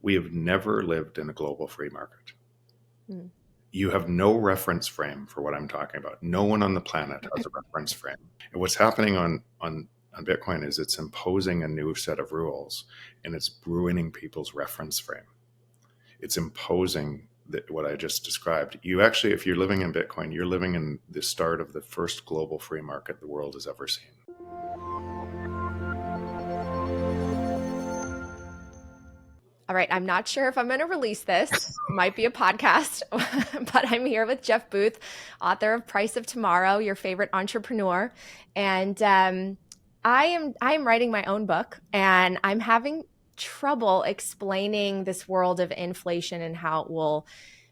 We have never lived in a global free market. Mm. You have no reference frame for what I'm talking about. No one on the planet has a reference frame. And what's happening on Bitcoin is it's imposing a new set of rules, and it's ruining people's reference frame. It's imposing what I just described. You actually, if you're living in Bitcoin, you're living in the start of the first global free market the world has ever seen. All right, I'm not sure if I'm going to release this. Might be a podcast, but I'm here with Jeff Booth, author of Price of Tomorrow, your favorite entrepreneur, and I am writing my own book, and I'm having trouble explaining this world of inflation and how it will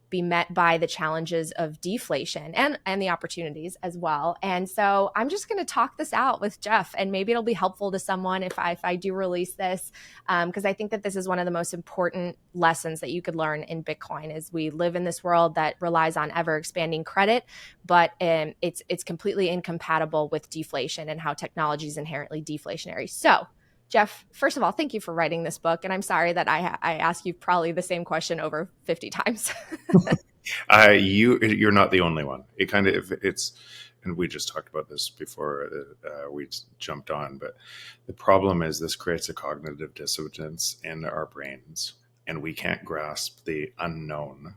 be met by the challenges of deflation and the opportunities as well. And so I'm just going to talk this out with Jeff, and maybe it'll be helpful to someone if I do release this, because I think that this is one of the most important lessons that you could learn in Bitcoin. Is we live in this world that relies on ever expanding credit, but it's completely incompatible with deflation and how technology is inherently deflationary. So Jeff, first of all, thank you for writing this book. And I'm sorry that I ask you probably the same question over 50 times. You're not the only one. It kind of, and we just talked about this before we jumped on, but the problem is this creates a cognitive dissonance in our brains, and we can't grasp the unknown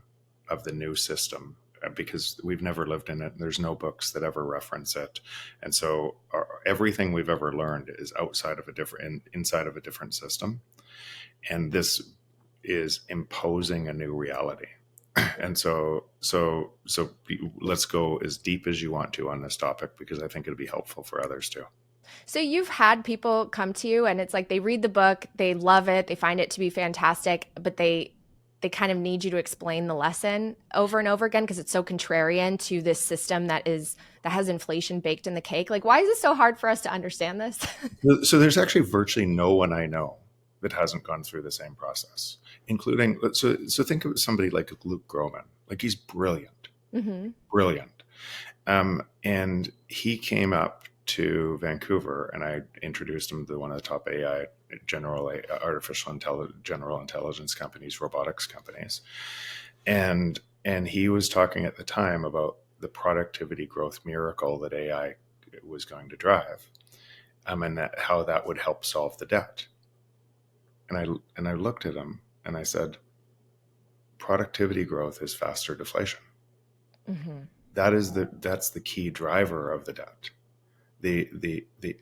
of the new system because we've never lived in it. There's no books that ever reference it. And so everything we've ever learned is inside of a different system. And this is imposing a new reality. And so let's go as deep as you want to on this topic, because I think it'll be helpful for others too. So you've had people come to you and it's like they read the book, they love it, they find it to be fantastic, but they kind of need you to explain the lesson over and over again because it's so contrarian to this system that has inflation baked in the cake. Like, why is it so hard for us to understand this? So there's actually virtually no one I know that hasn't gone through the same process, including, so think of somebody like Luke Groman. Like, he's brilliant, brilliant. And he came up to Vancouver, and I introduced him to one of the top AI, general intelligence companies, robotics companies. And he was talking at the time about the productivity growth miracle that AI was going to drive, and how that would help solve the debt. And I looked at him and I said, productivity growth is faster deflation. Mm-hmm. That's the key driver of the debt. The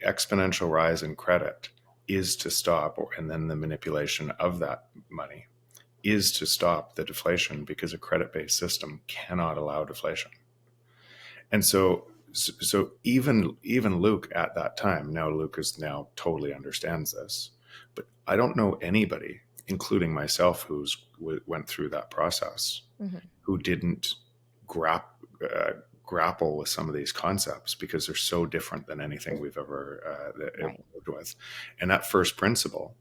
exponential rise in credit is to stop, and then the manipulation of that money is to stop the deflation, because a credit-based system cannot allow deflation. And so even Luke at that time, now Luke now totally understands this, but I don't know anybody, including myself, who's went through that process, who didn't grapple with some of these concepts, because they're so different than anything we've ever lived with. And that first principle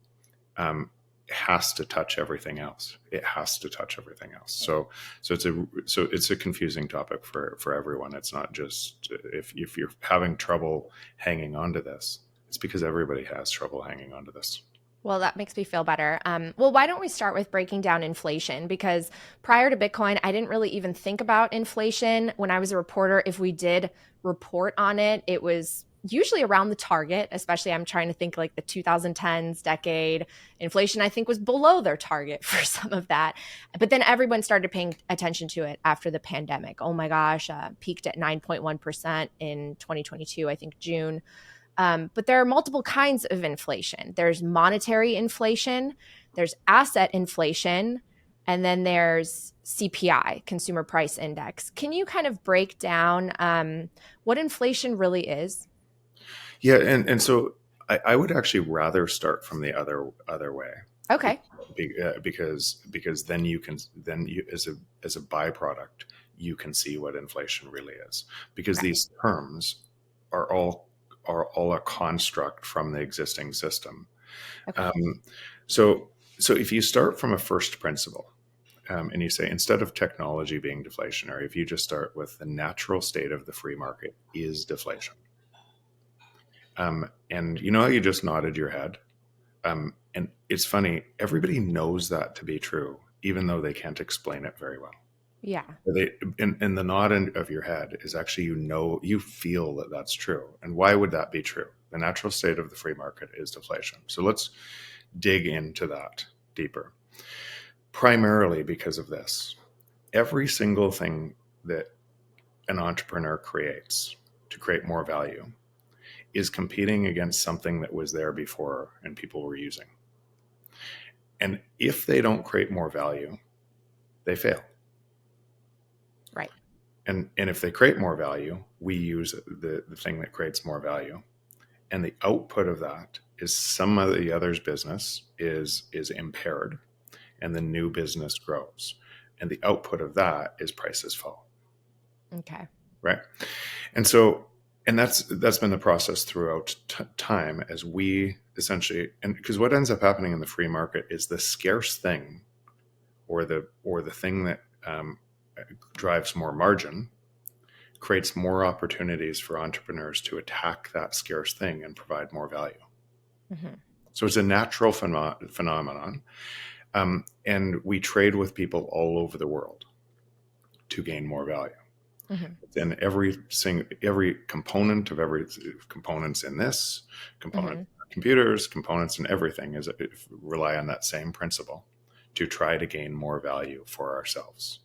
has to touch everything else. It has to touch everything else. So it's a confusing topic for everyone. It's not just if you're having trouble hanging on to this, it's because everybody has trouble hanging on to this. Well, that makes me feel better. Well, why don't we start with breaking down inflation? Because prior to Bitcoin, I didn't really even think about inflation. When I was a reporter, if we did report on it, it was usually around the target, especially I'm trying to think like the 2010s decade. Inflation, I think, was below their target for some of that. But then everyone started paying attention to it after the pandemic. Oh my gosh, peaked at 9.1% in 2022, I think June. But there are multiple kinds of inflation. There's monetary inflation, there's asset inflation, and then there's CPI, Consumer Price Index. Can you kind of break down what inflation really is? Yeah, and so I would actually rather start from the other way. Okay. Because then you as a byproduct, you can see what inflation really is, because these terms are all a construct from the existing system. Okay. So if you start from a first principle, and you say, instead of technology being deflationary, if you just start with the natural state of the free market is deflation. And you know how you just nodded your head? And it's funny, everybody knows that to be true, even though they can't explain it very well. Yeah. They, in the nod of your head is actually, you feel that that's true. And why would that be true? The natural state of the free market is deflation. So let's dig into that deeper. Primarily because of this, every single thing that an entrepreneur creates to create more value is competing against something that was there before and people were using. And if they don't create more value, they fail. Right. And if they create more value, we use the thing that creates more value. And the output of that is some of the other's business is impaired and the new business grows. And the output of that is prices fall. Okay. Right. And so, and that's been the process throughout time as we essentially, and because what ends up happening in the free market is the scarce thing or the thing that drives more margin creates more opportunities for entrepreneurs to attack that scarce thing and provide more value. Mm-hmm. So it's a natural phenomenon. And we trade with people all over the world to gain more value. Mm-hmm. And every component of every components in this component, Mm-hmm. computers, components, and everything is rely on that same principle to try to gain more value for ourselves.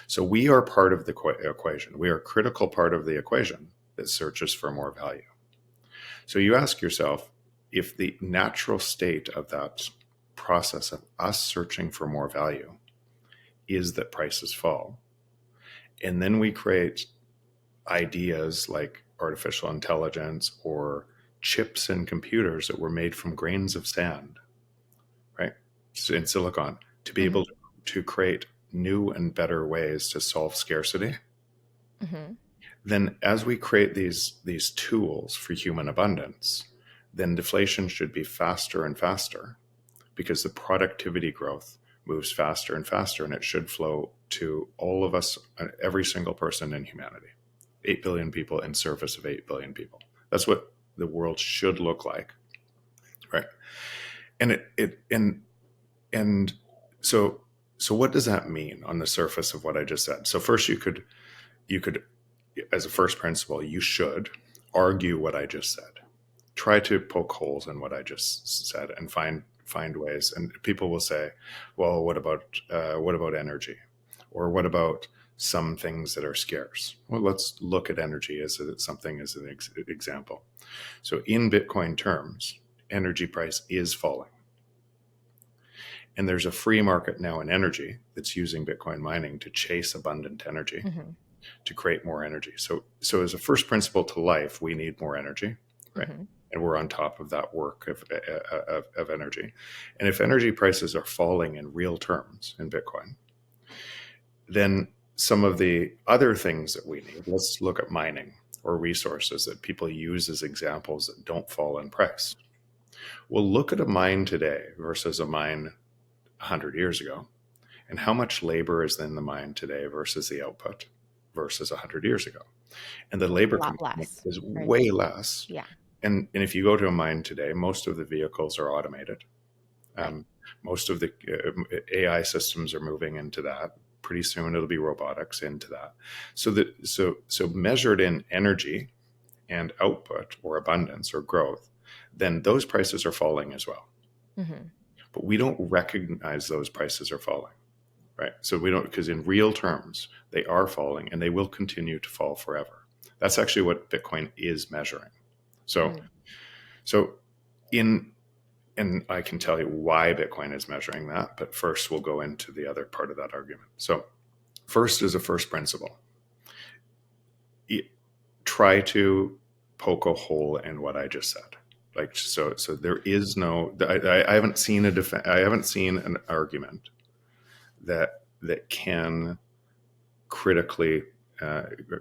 So we are part of the equation. We are a critical part of the equation that searches for more value. So you ask yourself, if the natural state of that process of us searching for more value is that prices fall, and then we create ideas like artificial intelligence or chips in computers that were made from grains of sand, right? So in silicon, to be Mm-hmm. able to create new and better ways to solve scarcity. Mm-hmm. Then as we create these tools for human abundance, then deflation should be faster and faster because the productivity growth moves faster and faster, and it should flow to all of us, every single person in humanity. 8 billion people in service of 8 billion people. That's what the world should look like, right? And and so what does that mean on the surface of what I just said? So first, you could as a first principle, you should argue what I just said. Try to poke holes in what I just said and find ways. And people will say, well, what about energy, or what about some things that are scarce? Well, let's look at energy as something as an example. So in Bitcoin terms, energy price is falling. And there's a free market now in energy that's using Bitcoin mining to chase abundant energy, Mm-hmm. to create more energy. So as a first principle to life, we need more energy, right? Mm-hmm. And we're on top of that work of energy. And if energy prices are falling in real terms in Bitcoin, then some of the other things that we need, let's look at mining or resources that people use as examples that don't fall in price. We'll look at a mine today versus a mine 100 years ago, and how much labor is in the mine today versus the output versus 100 years ago. And the A labor lot component less. is Right. way less. Yeah. And if you go to a mine today, most of the vehicles are automated. Right. Most of the AI systems are moving into that. Pretty soon it'll be robotics into that. So measured in energy and output or abundance or growth, then those prices are falling as well. Mm-hmm. But we don't recognize those prices are falling, right? So we don't, because in real terms, they are falling and they will continue to fall forever. That's actually what Bitcoin is measuring. So, Mm. so and I can tell you why Bitcoin is measuring that, but first we'll go into the other part of that argument. So first is a first principle. Try to poke a hole in what I just said. Like, so there is no, I haven't seen I haven't seen an argument that can critically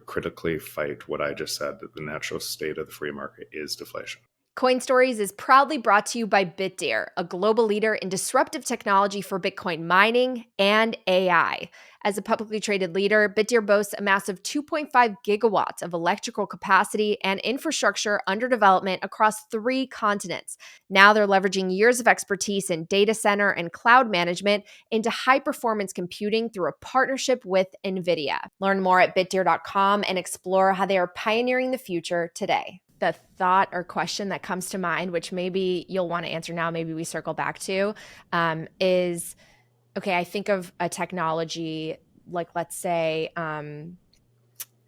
critically fight what I just said, that the natural state of the free market is deflation. Coin Stories is proudly brought to you by Bitdeer, a global leader in disruptive technology for Bitcoin mining and AI. As a publicly traded leader, Bitdeer boasts a massive 2.5 gigawatts of electrical capacity and infrastructure under development across 3 continents. Now they're leveraging years of expertise in data center and cloud management into high-performance computing through a partnership with NVIDIA. Learn more at bitdeer.com and explore how they are pioneering the future today. The thought or question that comes to mind, which maybe you'll want to answer now, maybe we circle back to, is, okay, I think of a technology like, let's say,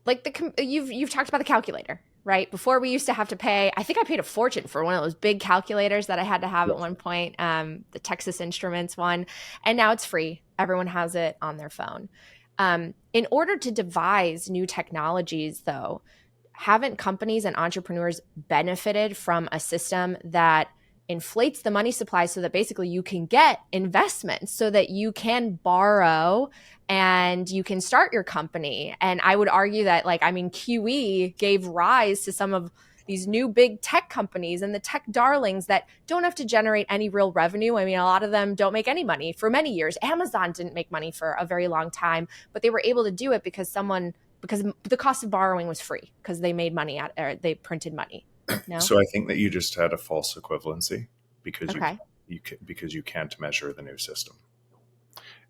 like you've talked about the calculator, right? Before we used to have to pay, I think I paid a fortune for one of those big calculators that I had to have at Yes. one point, the Texas Instruments one, and now it's free. Everyone has it on their phone. In order to devise new technologies, though, haven't companies and entrepreneurs benefited from a system that inflates the money supply so that basically you can get investments so that you can borrow and you can start your company? And I would argue that, like, I mean, QE gave rise to some of these new big tech companies and the tech darlings that don't have to generate any real revenue. I mean, a lot of them don't make any money for many years. Amazon didn't make money for a very long time, but they were able to do it because the cost of borrowing was free because they made money or they printed money. No? So I think that you just had a false equivalency because Okay. because you can't measure the new system.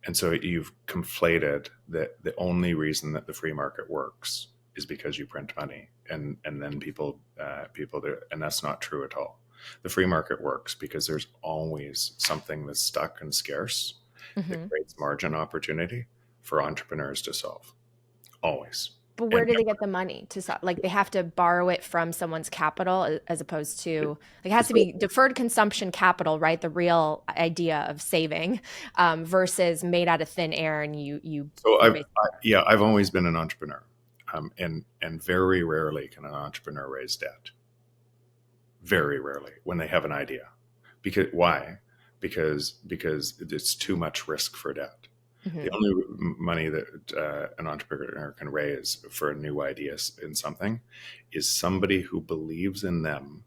And so you've conflated that the only reason that the free market works is because you print money, and then people do, and that's not true at all. The free market works because there's always something that's stuck and scarce that Mm-hmm. creates margin opportunity for entrepreneurs to solve. Always. But where And do they get the money to like, they have to borrow it from someone's capital as opposed to, like, it has to be deferred consumption capital, right? The real idea of saving, versus made out of thin air, and so you're basically. I've always been an entrepreneur, and very rarely can an entrepreneur raise debt. Very rarely when they have an idea. Because why? Because it's too much risk for debt. The Mm-hmm. only money that an entrepreneur can raise for a new idea in something is somebody who believes in them,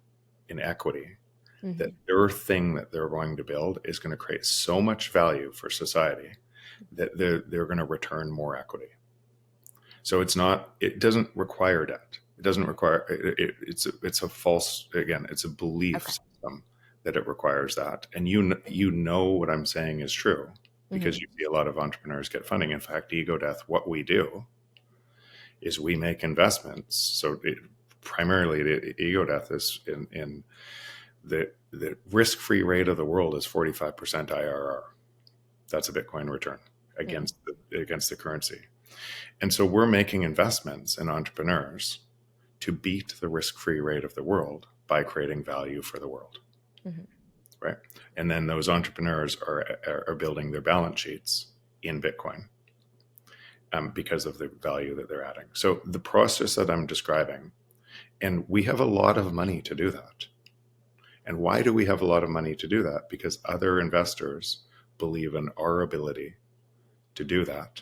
in equity, that Mm-hmm. their thing that they're going to build is going to create so much value for society that they're going to return more equity. So it doesn't require debt. It doesn't require it's a false, again, it's a belief Okay. system that it requires that. And you know what I'm saying is true Mm-hmm. because you see a lot of entrepreneurs get funding. In fact, Ego Death, what we do is we make investments. So primarily the Ego Death is in the risk-free rate of the world is 45% IRR. That's a Bitcoin return Yeah. against the currency. And so we're making investments in entrepreneurs to beat the risk-free rate of the world by creating value for the world, Mm-hmm. right? And then those entrepreneurs are building their balance sheets in Bitcoin because of the value that they're adding. So the process that I'm describing, and we have a lot of money to do that. And why do we have a lot of money to do that? Because other investors believe in our ability to do that,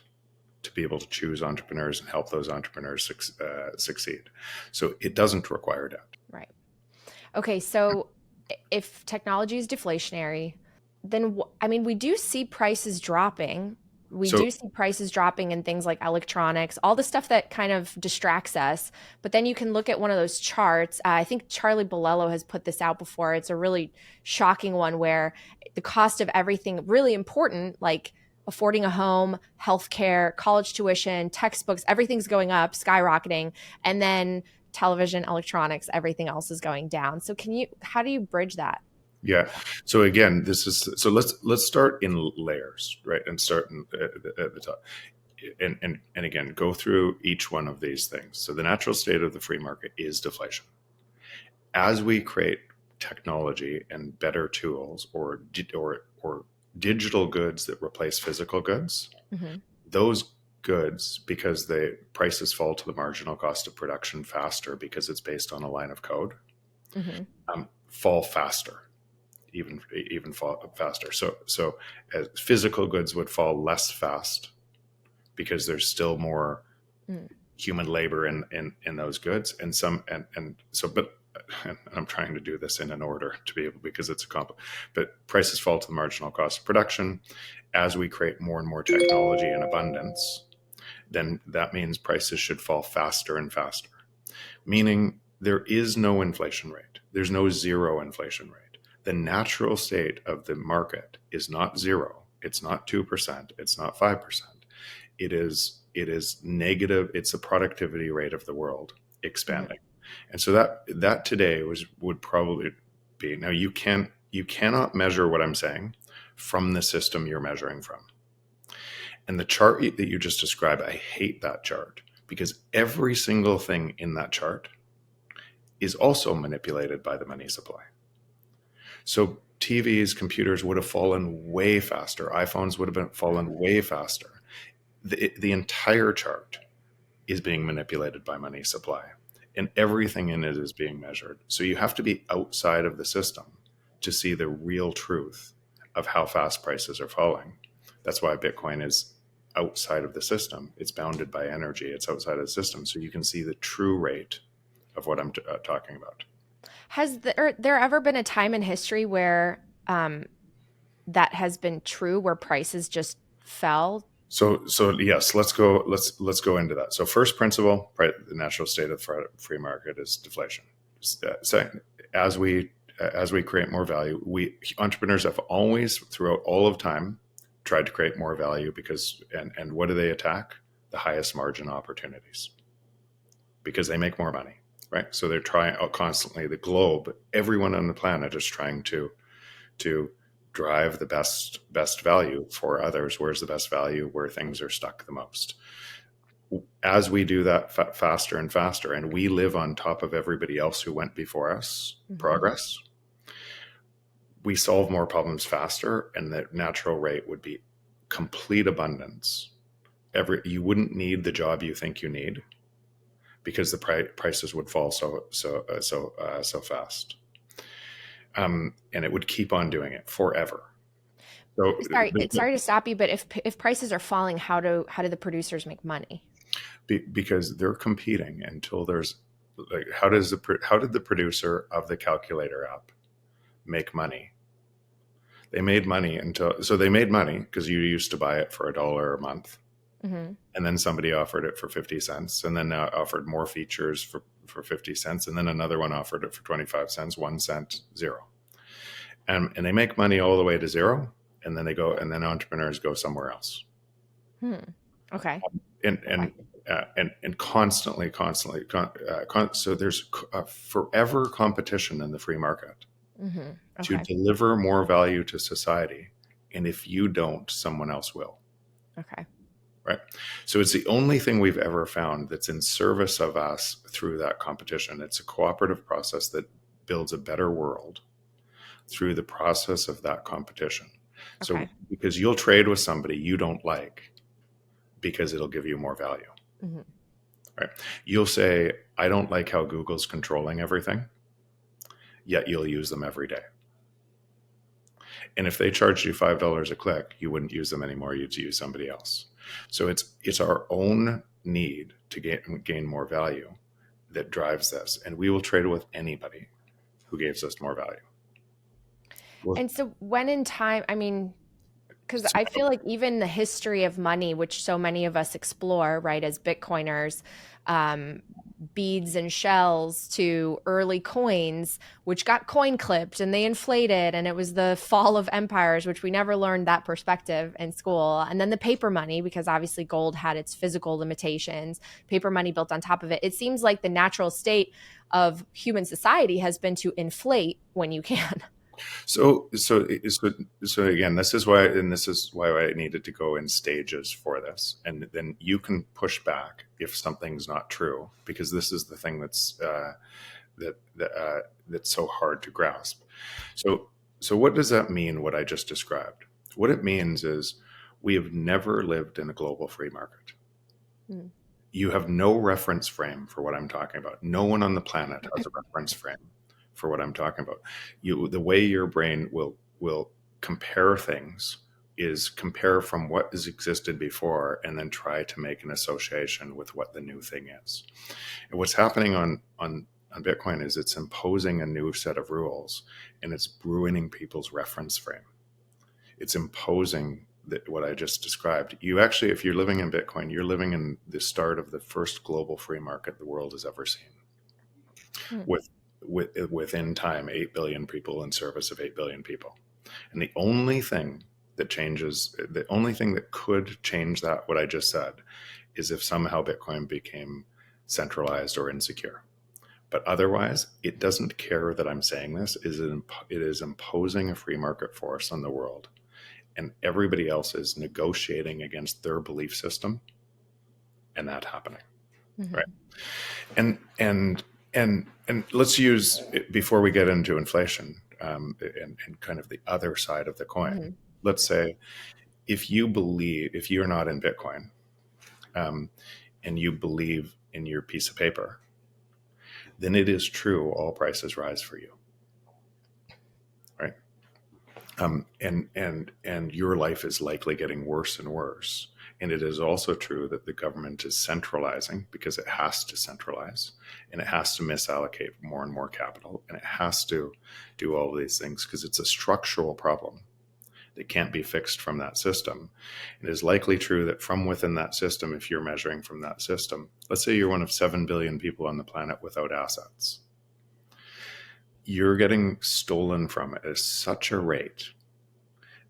to be able to choose entrepreneurs and help those entrepreneurs succeed. So it doesn't require debt. Right. Okay. So if technology is deflationary, then I mean, we do see prices dropping. We So do see prices dropping in things like electronics, all the stuff that kind of distracts us. But then you can look at one of those charts. I think Charlie Bolello has put this out before. It's a really shocking one where the cost of everything really important, like affording a home, healthcare, college tuition, textbooks, everything's going up, skyrocketing. And then television, electronics, everything else is going down. So how do you bridge that? yeah. So again, let's start in layers, right? And start at the top. And again, go through each one of these things. So the natural state of the free market is deflation. As we create technology and better tools or digital goods that replace physical goods, Mm-hmm. those goods, because the prices fall to the marginal cost of production faster because it's based on a line of code, Mm-hmm. fall faster, even fall faster. So as physical goods would fall less fast because there's still more Mm. human labor in those goods, and so but and I'm trying to do this in an order to be able, because it's a but prices fall to the marginal cost of production. As we create more and more technology in abundance, then that means prices should fall faster and faster, meaning there is no inflation rate. There's no zero inflation rate. The natural state of the market is not zero. It's not 2%. It's not 5%. It is negative. It's the productivity rate of the world expanding. And so that today would probably be, now you cannot measure what I'm saying from the system you're measuring from. And the chart that you just described, I hate that chart, because every single thing in that chart is also manipulated by the money supply. So TVs, computers would have fallen way faster. iPhones would have fallen way faster. The entire chart is being manipulated by money supply, and everything in it is being measured. So you have to be outside of the system to see the real truth of how fast prices are falling. That's why Bitcoin is outside of the system. It's bounded by energy. It's outside of the system. So you can see the true rate of what I'm talking about. Has there ever been a time in history where that has been true, where prices just fell? So yes, let's go into that. So first principle, the natural state of the free market is deflation. Second, as we create more value, we entrepreneurs have always, throughout all of time, tried to create more value, because and what do they attack? The highest margin opportunities, because they make more money, right? So they're trying constantly. The globe, everyone on the planet is trying to drive the best value for others. Where's the best value? Where things are stuck the most. As we do that faster and faster, and we live on top of everybody else who went before us, progress, we solve more problems faster, and the natural rate would be complete abundance. You wouldn't need the job you think you need, because the prices would fall so fast. And it would keep on doing it forever. So Sorry to stop you, but if prices are falling, how do the producers make money? Because they're competing until there's, like, how did the producer of the calculator app make money? They made money because you used to buy it for $1 a month. And then somebody offered it for 50 cents, and then now offered more features for 50 cents. And then another one offered it for 25 cents, 1 cent, zero. And they make money all the way to zero. And then then entrepreneurs go somewhere else. Okay. And constantly. So there's forever competition in the free market to deliver more value to society. And if you don't, someone else will. Okay. Right. So it's the only thing we've ever found that's in service of us through that competition. It's a cooperative process that builds a better world through the process of that competition. So because you'll trade with somebody you don't like, because it'll give you more value. Right. You'll say, I don't like how Google's controlling everything, yet you'll use them every day. And if they charged you $5 a click, you wouldn't use them anymore. You'd use somebody else. So it's our own need to gain more value that drives this. And we will trade with anybody who gives us more value. And so when in time, I mean, because I feel like even the history of money, which so many of us explore, right, as Bitcoiners, beads and shells to early coins, which got coin clipped and they inflated, and it was the fall of empires, which we never learned that perspective in school. And then the paper money, because obviously gold had its physical limitations, paper money built on top of it. It seems like the natural state of human society has been to inflate when you can. So again, this is why I needed to go in stages for this, and then you can push back if something's not true, because this is the thing that's so hard to grasp. So what does that mean? What I just described? What it means is we have never lived in a global free market. You have no reference frame for what I'm talking about. No one on the planet has a reference frame for what I'm talking about. The way your brain will compare things is compare from what has existed before, and then try to make an association with what the new thing is. And what's happening on on Bitcoin is it's imposing a new set of rules, and it's ruining people's reference frame. It's imposing what I just described. You actually, if you're living in Bitcoin, you're living in the start of the first global free market the world has ever seen. Hmm. Within time, 8 billion people in service of 8 billion people. And the only thing that changes, the only thing that could change that, what I just said, is if somehow Bitcoin became centralized or insecure. But otherwise, it doesn't care that I'm saying this. It is imposing a free market force on the world. And everybody else is negotiating against their belief system, and that happening. Mm-hmm. Right. And let's use, before we get into inflation, and kind of the other side of the coin. Mm-hmm. Let's say if you're not in Bitcoin, and you believe in your piece of paper, then it is true all prices rise for you, right? And your life is likely getting worse and worse. And it is also true that the government is centralizing because it has to centralize, and it has to misallocate more and more capital, and it has to do all of these things because it's a structural problem that can't be fixed from that system. It is likely true that from within that system, if you're measuring from that system, let's say you're one of 7 billion people on the planet without assets, you're getting stolen from it at such a rate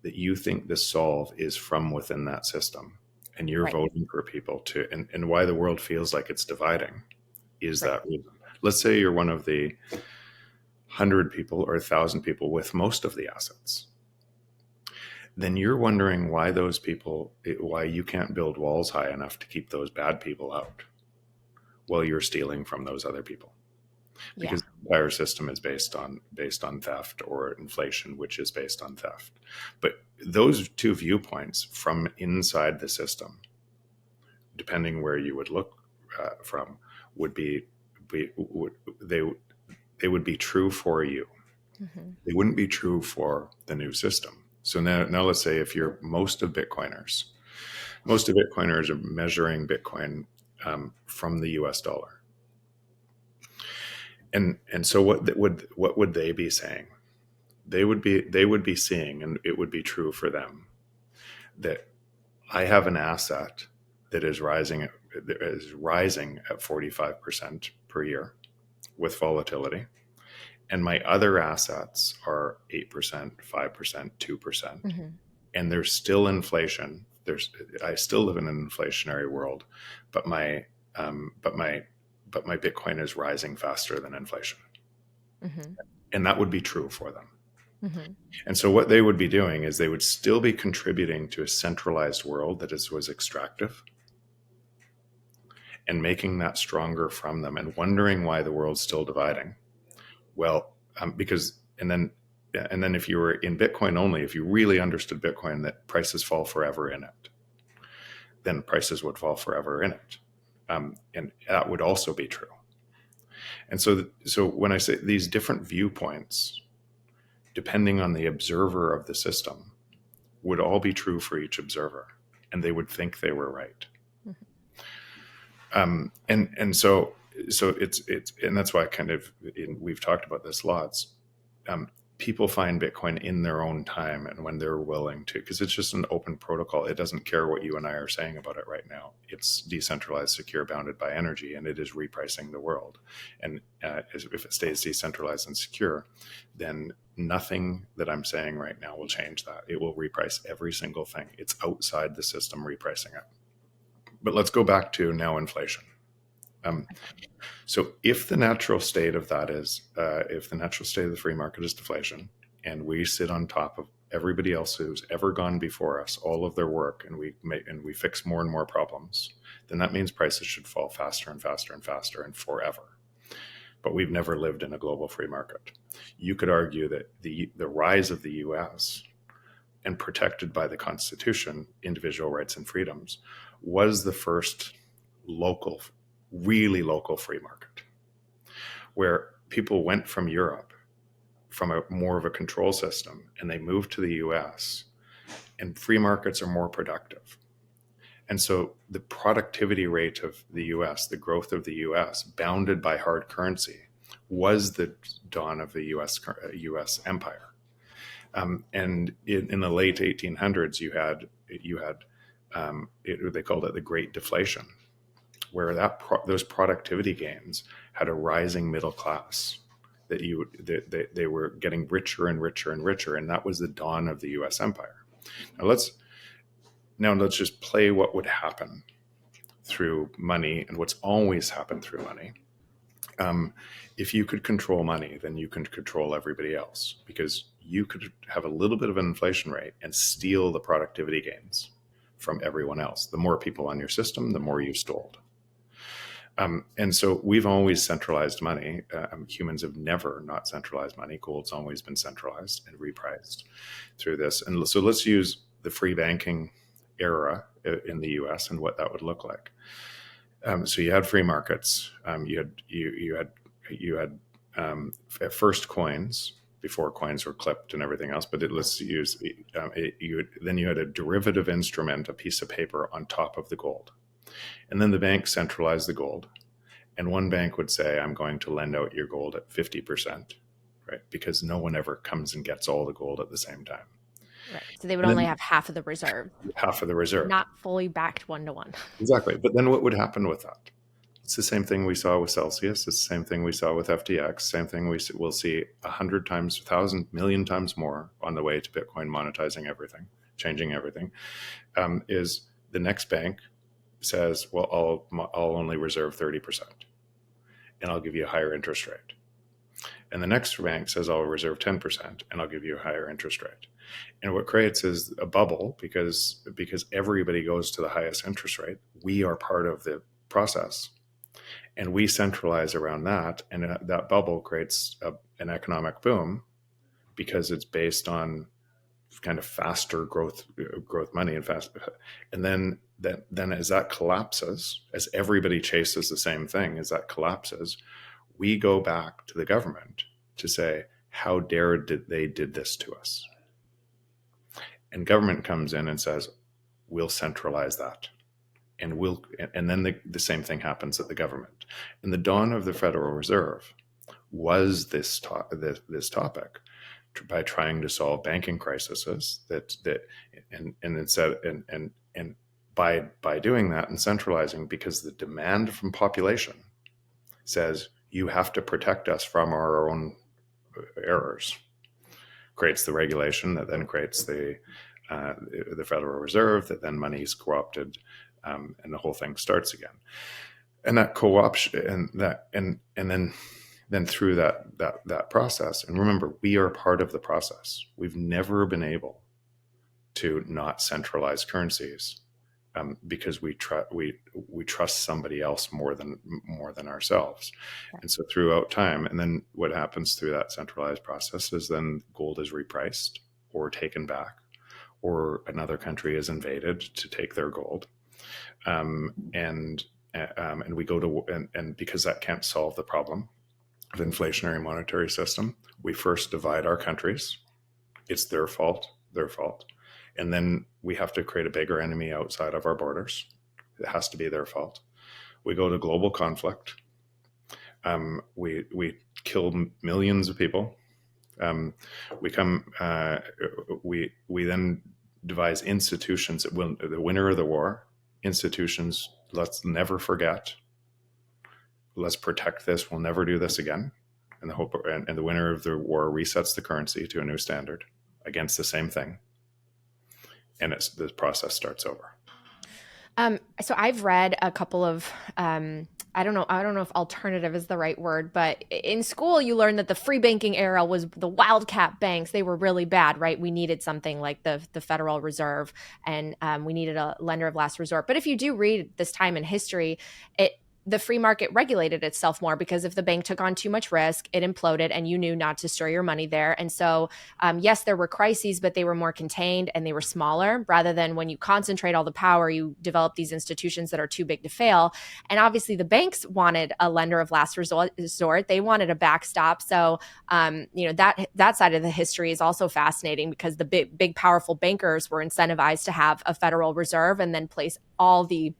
that you think the solve is from within that system. And you're Right. voting for people to, and why the world feels like it's dividing is Right. that reason. Let's say you're one of the 100 people or 1,000 people with most of the assets. Then you're wondering why you can't build walls high enough to keep those bad people out while you're stealing from those other people. Yeah. Because the entire system is based on theft, or inflation, which is based on theft. But those two viewpoints from inside the system, depending where you would look from, would be they would be true for you. Mm-hmm. They wouldn't be true for the new system. So now let's say if you're most of Bitcoiners are measuring Bitcoin from the US dollar. And so what would they be saying? They would be seeing, and it would be true for them, that I have an asset that is rising at 45% per year with volatility, and my other assets are 8%, 5%, 2%, Mm-hmm. and there's still inflation. I still live in an inflationary world, but my Bitcoin is rising faster than inflation. Mm-hmm. And that would be true for them. Mm-hmm. And so what they would be doing is they would still be contributing to a centralized world that was extractive, and making that stronger from them, and wondering why the world's still dividing. Well, because, and then if you were in Bitcoin only, if you really understood Bitcoin, that prices fall forever in it, then prices would fall forever in it. And that would also be true. And so when I say these different viewpoints, depending on the observer of the system, would all be true for each observer, and they would think they were right. And so it's and that's why we've talked about this lots. People find Bitcoin in their own time and when they're willing to, because it's just an open protocol. It doesn't care what you and I are saying about it right now. It's decentralized, secure, bounded by energy, and it is repricing the world. And if it stays decentralized and secure, then nothing that I'm saying right now will change that. It will reprice every single thing. It's outside the system repricing it. But let's go back to now inflation. So if the natural state of that is, if the natural state of the free market is deflation, and we sit on top of everybody else who's ever gone before us, all of their work, and we fix more and more problems, then that means prices should fall faster and faster and faster and forever. But we've never lived in a global free market. You could argue that the rise of the US, and protected by the Constitution, individual rights and freedoms, was the first really local free market, where people went from Europe, from a more of a control system, and they moved to the US, and free markets are more productive. And so the productivity rate of the US, the growth of the US, bounded by hard currency, was the dawn of the U.S. empire. And in the late 1800s, you had they called it the Great Deflation, where those productivity gains had a rising middle class that they were getting richer and richer and richer, and that was the dawn of the U.S. empire. Now let's just play what would happen through money and what's always happened through money. If you could control money, then you can control everybody else, because you could have a little bit of an inflation rate and steal the productivity gains from everyone else. The more people on your system, the more you stole. And so we've always centralized money. Humans have never not centralized money. Gold's always been centralized and repriced through this. And so let's use the free banking era in the US and what that would look like. So you had free markets. You had at first coins before coins were clipped and everything else. But then you had a derivative instrument, a piece of paper on top of the gold, and then the bank centralized the gold. And one bank would say, "I'm going to lend out your gold at 50%," right? Because no one ever comes and gets all the gold at the same time. Right. So they would only have half of the reserve. Half of the reserve. Not fully backed 1-to-1. Exactly. But then what would happen with that? It's the same thing we saw with Celsius. It's the same thing we saw with FTX. Same thing we'll see 100 times, 1,000, million times more on the way to Bitcoin monetizing everything, changing everything. Is the next bank says, "Well, I'll only reserve 30%, and I'll give you a higher interest rate." And the next bank says, "I'll reserve 10%, and I'll give you a higher interest rate." And what creates is a bubble, because everybody goes to the highest interest rate. We are part of the process, and we centralize around that. And that bubble creates an economic boom, because it's based on kind of faster growth money and then as that collapses, as everybody chases the same thing, as that collapses, we go back to the government to say, "How dare they did this to us?" And government comes in and says, "We'll centralize that." And then the same thing happens at the government. And the dawn of the Federal Reserve was this topic, by trying to solve banking crises and by doing that and centralizing, because the demand from population says, "You have to protect us from our own errors," creates the regulation that then creates the Federal Reserve, that then money is co-opted, and the whole thing starts again. And that co-option and then through that process. And remember, we are part of the process. We've never been able to not centralize currencies, because we trust somebody else more than ourselves. And so throughout time, and then what happens through that centralized process is then gold is repriced or taken back, or another country is invaded to take their gold, and we go to and because that can't solve the problem of inflationary monetary system, we first divide our countries. It's their fault. And then we have to create a bigger enemy outside of our borders. It has to be their fault. We go to global conflict. We kill millions of people. We then devise institutions that will, the winner of the war, institutions, let's never forget. Let's protect this. We'll never do this again. And the winner of the war resets the currency to a new standard against the same thing. And the process starts over. So I've read a couple of, I don't know if alternative is the right word, but in school you learned that the free banking era was the wildcat banks. They were really bad, right? We needed something like the Federal Reserve, and we needed a lender of last resort. But if you do read this time in history, the free market regulated itself more, because if the bank took on too much risk, it imploded, and you knew not to store your money there. And so, yes, there were crises, but they were more contained and they were smaller, rather than when you concentrate all the power, you develop these institutions that are too big to fail. And obviously the banks wanted a lender of last resort. They wanted a backstop. So, that side of the history is also fascinating, because the big, powerful bankers were incentivized to have a Federal Reserve and then place all the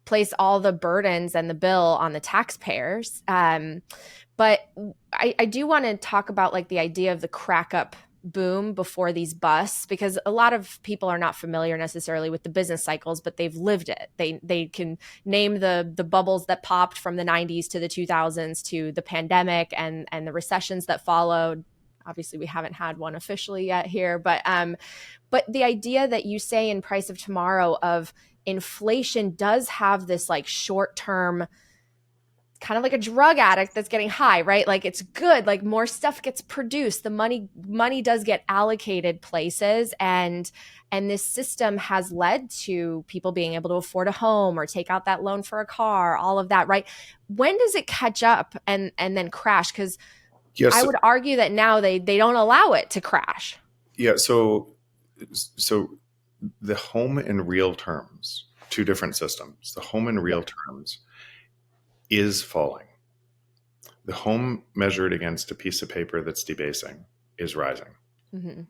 place all the burdens and the bill on the taxpayers. But I do want to talk about like the idea of the crack up boom before these busts, because a lot of people are not familiar necessarily with the business cycles, but they've lived it. They can name the bubbles that popped from the 90s to the 2000s to the pandemic and the recessions that followed. Obviously, we haven't had one officially yet here, but the idea that you say in Price of Tomorrow of inflation does have this like short term, kind of like a drug addict that's getting high, right? Like it's good, like more stuff gets produced, the money does get allocated places, and this system has led to people being able to afford a home or take out that loan for a car, all of that, right? When does it catch up and then crash? Because I Yes. would argue that now they don't allow it to crash. Yeah. So the home in real terms, two different systems. The home in real Yeah. terms is falling. The home measured against a piece of paper that's debasing is rising. Mm-hmm.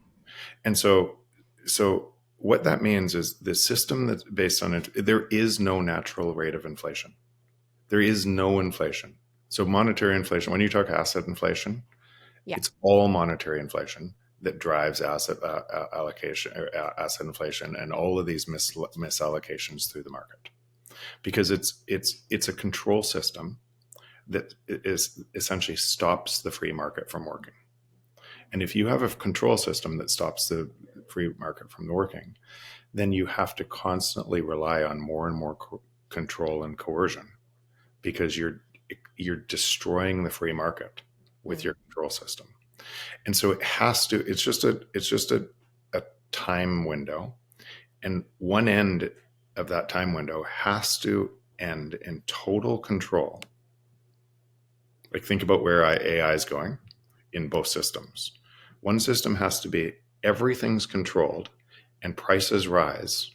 And so what that means is the system that's based on it, there is no natural rate of inflation. There is no inflation. So monetary inflation, when you talk asset inflation, Yeah. it's all monetary inflation that drives asset allocation, or asset inflation, and all of these misallocations through the market, because it's a control system that is essentially stops the free market from working. And if you have a control system that stops the free market from working, then you have to constantly rely on more and more control and coercion, because you're destroying the free market with Mm. your control system. And so it has to, it's just a time window. And one end of that time window has to end in total control. Like think about where AI is going in both systems. One system has to be everything's controlled and prices rise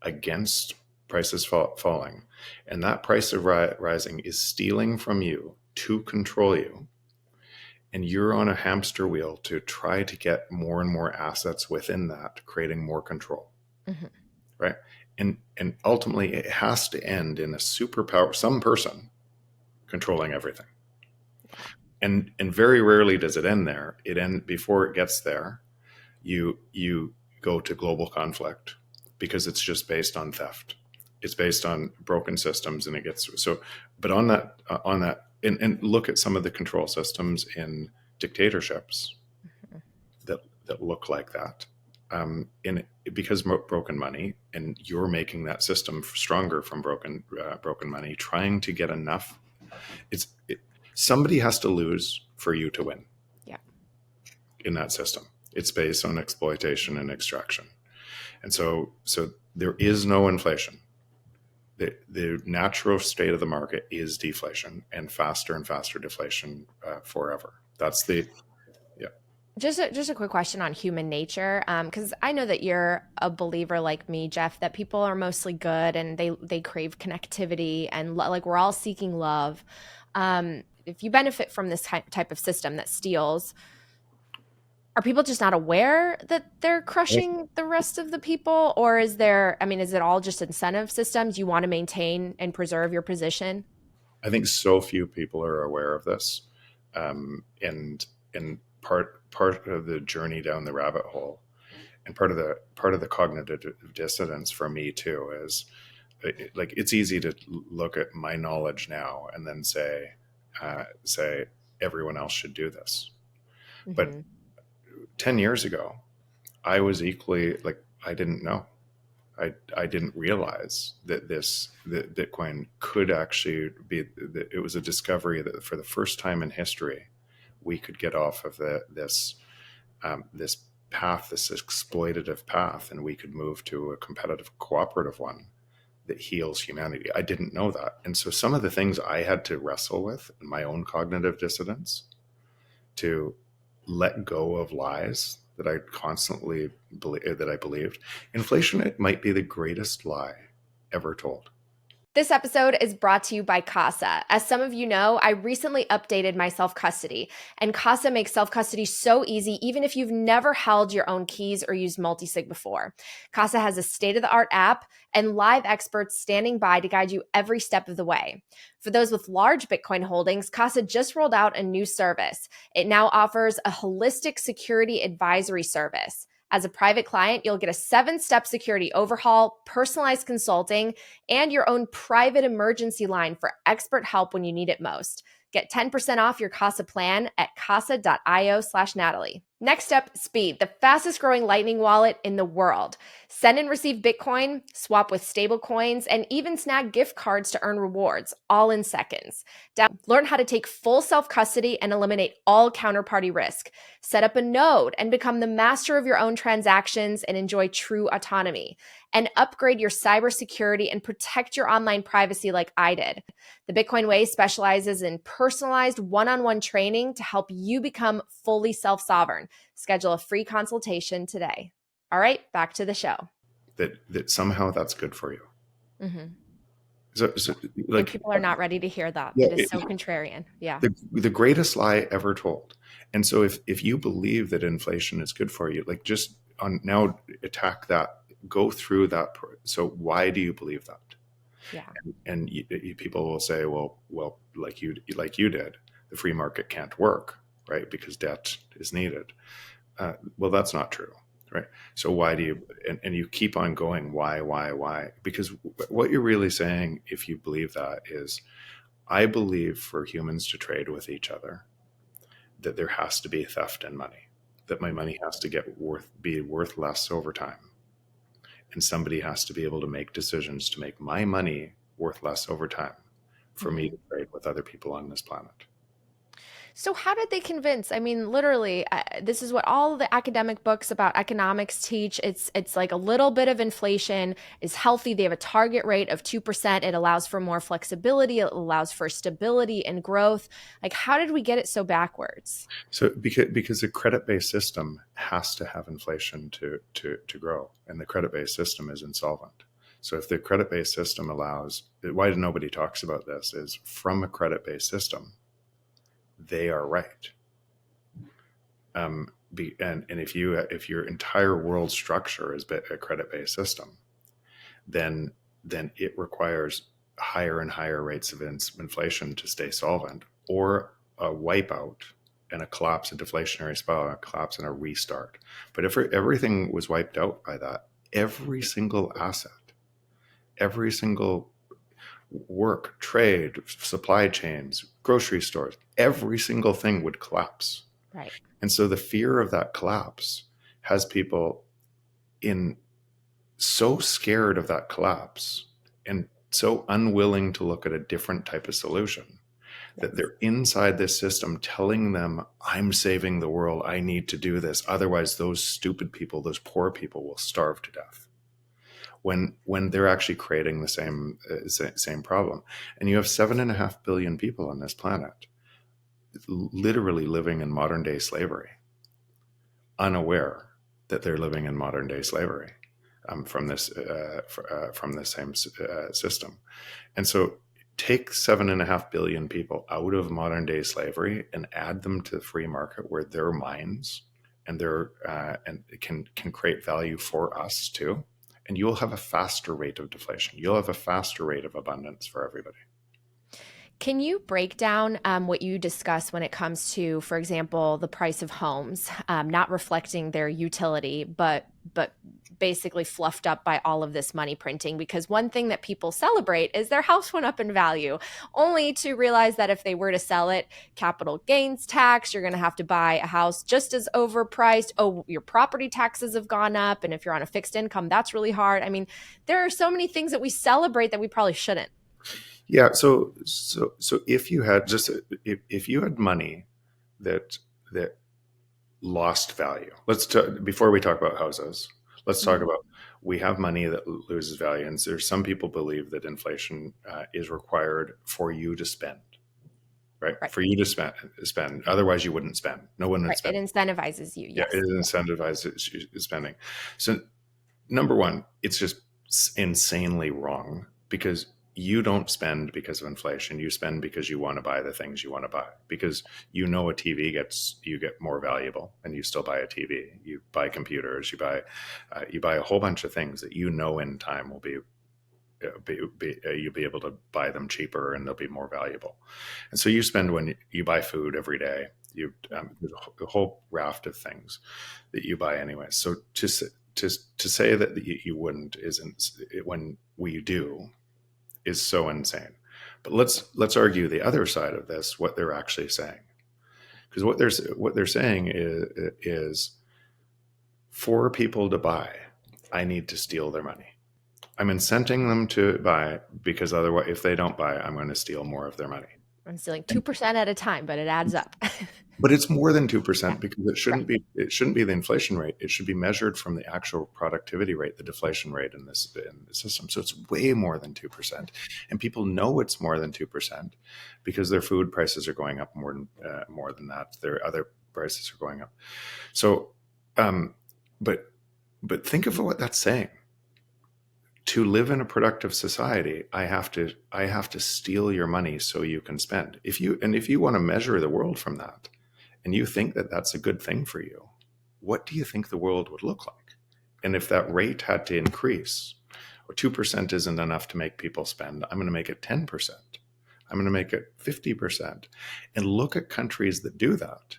against prices falling. And that price of rising is stealing from you to control you. And you're on a hamster wheel to try to get more and more assets within that, creating more control. Mm-hmm. Right. And ultimately it has to end in a superpower, some person controlling everything. And very rarely does it end there. Before it gets there, you go to global conflict, because it's just based on theft. It's based on broken systems, and it gets so. But on that, and look at some of the control systems in dictatorships that look like that. In Because broken money, and you're making that system stronger from broken money, trying to get enough. Somebody has to lose for you to win. Yeah. In that system, it's based on exploitation and extraction, and so there is no inflation. The natural state of the market is deflation, and faster deflation forever. That's the yeah. Just a quick question on human nature, because I know that you're a believer like me, Jeff, that people are mostly good and they crave connectivity and like we're all seeking love. If you benefit from this type of system that steals, are people just not aware that they're crushing the rest of the people, or is there? I mean, is it all just incentive systems? You want to maintain and preserve your position? I think so few people are aware of this, and part of the journey down the rabbit hole, and part of the cognitive dissonance for me too is, like, it's easy to look at my knowledge now and then say everyone else should do this. But Mm-hmm. 10 years ago, I was equally like, I didn't know. I didn't realize that Bitcoin could actually be, that it was a discovery that for the first time in history, we could get off of this path, this exploitative path, and we could move to a competitive, cooperative one that heals humanity. I didn't know that. And so some of the things I had to wrestle with in my own cognitive dissonance, to let go of lies that I constantly believed. Inflation, it might be the greatest lie ever told. This episode is brought to you by Casa. As some of you know, I recently updated my self-custody, and Casa makes self-custody so easy even if you've never held your own keys or used multisig before. Casa has a state-of-the-art app and live experts standing by to guide you every step of the way. For those with large Bitcoin holdings, Casa just rolled out a new service. It now offers a holistic security advisory service. As a private client, you'll get a 7-step security overhaul, personalized consulting, and your own private emergency line for expert help when you need it most. Get 10% off your Casa plan at casa.io/Natalie. Next up, Speed, the fastest growing Lightning wallet in the world. Send and receive Bitcoin, swap with stable coins, and even snag gift cards to earn rewards, all in seconds. Learn how to take full self-custody and eliminate all counterparty risk. Set up a node and become the master of your own transactions and enjoy true autonomy. And upgrade your cybersecurity and protect your online privacy like I did. The Bitcoin Way specializes in personalized one-on-one training to help you become fully self-sovereign. Schedule a free consultation today. All right, back to the show. That somehow that's good for you. Mm-hmm. So like, people are not ready to hear that. Yeah, it is so contrarian. Yeah. The greatest lie ever told. And so if you believe that inflation is good for you, like just on now attack that, go through that. So why do you believe that? Yeah. And people will say, well, like you did, the free market can't work, right? Because debt is needed. Well, that's not true, right? So why do you, and you keep on going, why? Because what you're really saying, if you believe that, is I believe for humans to trade with each other, that there has to be theft in money, that my money has to be worth less over time. And somebody has to be able to make decisions to make my money worth less over time for me to trade with other people on this planet. So how did they convince? I mean, literally, this is what all the academic books about economics teach. It's like a little bit of inflation is healthy. They have a target rate of 2%. It allows for more flexibility. It allows for stability and growth. Like, how did we get it so backwards? So because the credit-based system has to have inflation to grow, and the credit-based system is insolvent. So if the credit-based system allows, why nobody talks about this is from a credit-based system, they are right. And if your entire world structure is a credit-based system, then it requires higher and higher rates of inflation to stay solvent, or a wipeout and a collapse, a deflationary spiral, a collapse and a restart. But if everything was wiped out by that, every single asset, every single work, trade, supply chains, grocery stores, every single thing would collapse. Right. And so the fear of that collapse has people so scared of that collapse and so unwilling to look at a different type of solution that they're inside this system telling them, I'm saving the world, I need to do this. Otherwise, those stupid people, those poor people will starve to death. When they're actually creating the same problem. And you have 7.5 billion people on this planet literally living in modern day slavery, unaware that they're living in modern day slavery from this same system. And so take 7.5 billion people out of modern day slavery and add them to the free market where their minds and can create value for us too. And you'll have a faster rate of deflation. You'll have a faster rate of abundance for everybody. Can you break down what you discuss when it comes to, for example, the price of homes, not reflecting their utility, but basically fluffed up by all of this money printing? Because one thing that people celebrate is their house went up in value, only to realize that if they were to sell it, capital gains tax, you're going to have to buy a house just as overpriced. Oh, your property taxes have gone up. And if you're on a fixed income, that's really hard. I mean, there are so many things that we celebrate that we probably shouldn't. Yeah. So if you had money that lost value, before we talk about houses, let's talk about, we have money that loses value. And there's some people believe that inflation is required for you to spend, right? For you to spend. Otherwise you wouldn't spend. No one would spend. It incentivizes you. Yes. Yeah, it incentivizes spending. So number one, it's just insanely wrong, because you don't spend because of inflation. You spend because you want to buy the things you want to buy, because you know a TV you get more valuable, and you still buy a TV. You buy computers. You buy a whole bunch of things that you know in time will you'll be able to buy them cheaper and they'll be more valuable. And so you spend when you buy food every day. There's a whole raft of things that you buy anyway. So to say that you wouldn't isn't when we do is so insane. But let's argue the other side of this, what they're actually saying, because what they're saying is for people to buy, I need to steal their money. I'm incenting them to buy, because otherwise, if they don't buy, I'm going to steal more of their money. I'm stealing 2% at a time, but it adds up. But it's more than Yeah. 2%, because Right. it shouldn't be the inflation rate. It should be measured from the actual productivity rate, the deflation rate in the system. So it's way more than 2%, and people know it's more than 2% because their food prices are going up more than that. Their other prices are going up. So, but think of what that's saying. To live in a productive society, I have to steal your money so you can spend. If you want to measure the world from that, and you think that that's a good thing for you, what do you think the world would look like? And if that rate had to increase, or 2% isn't enough to make people spend, I'm going to make it 10%. I'm going to make it 50%. And look at countries that do that.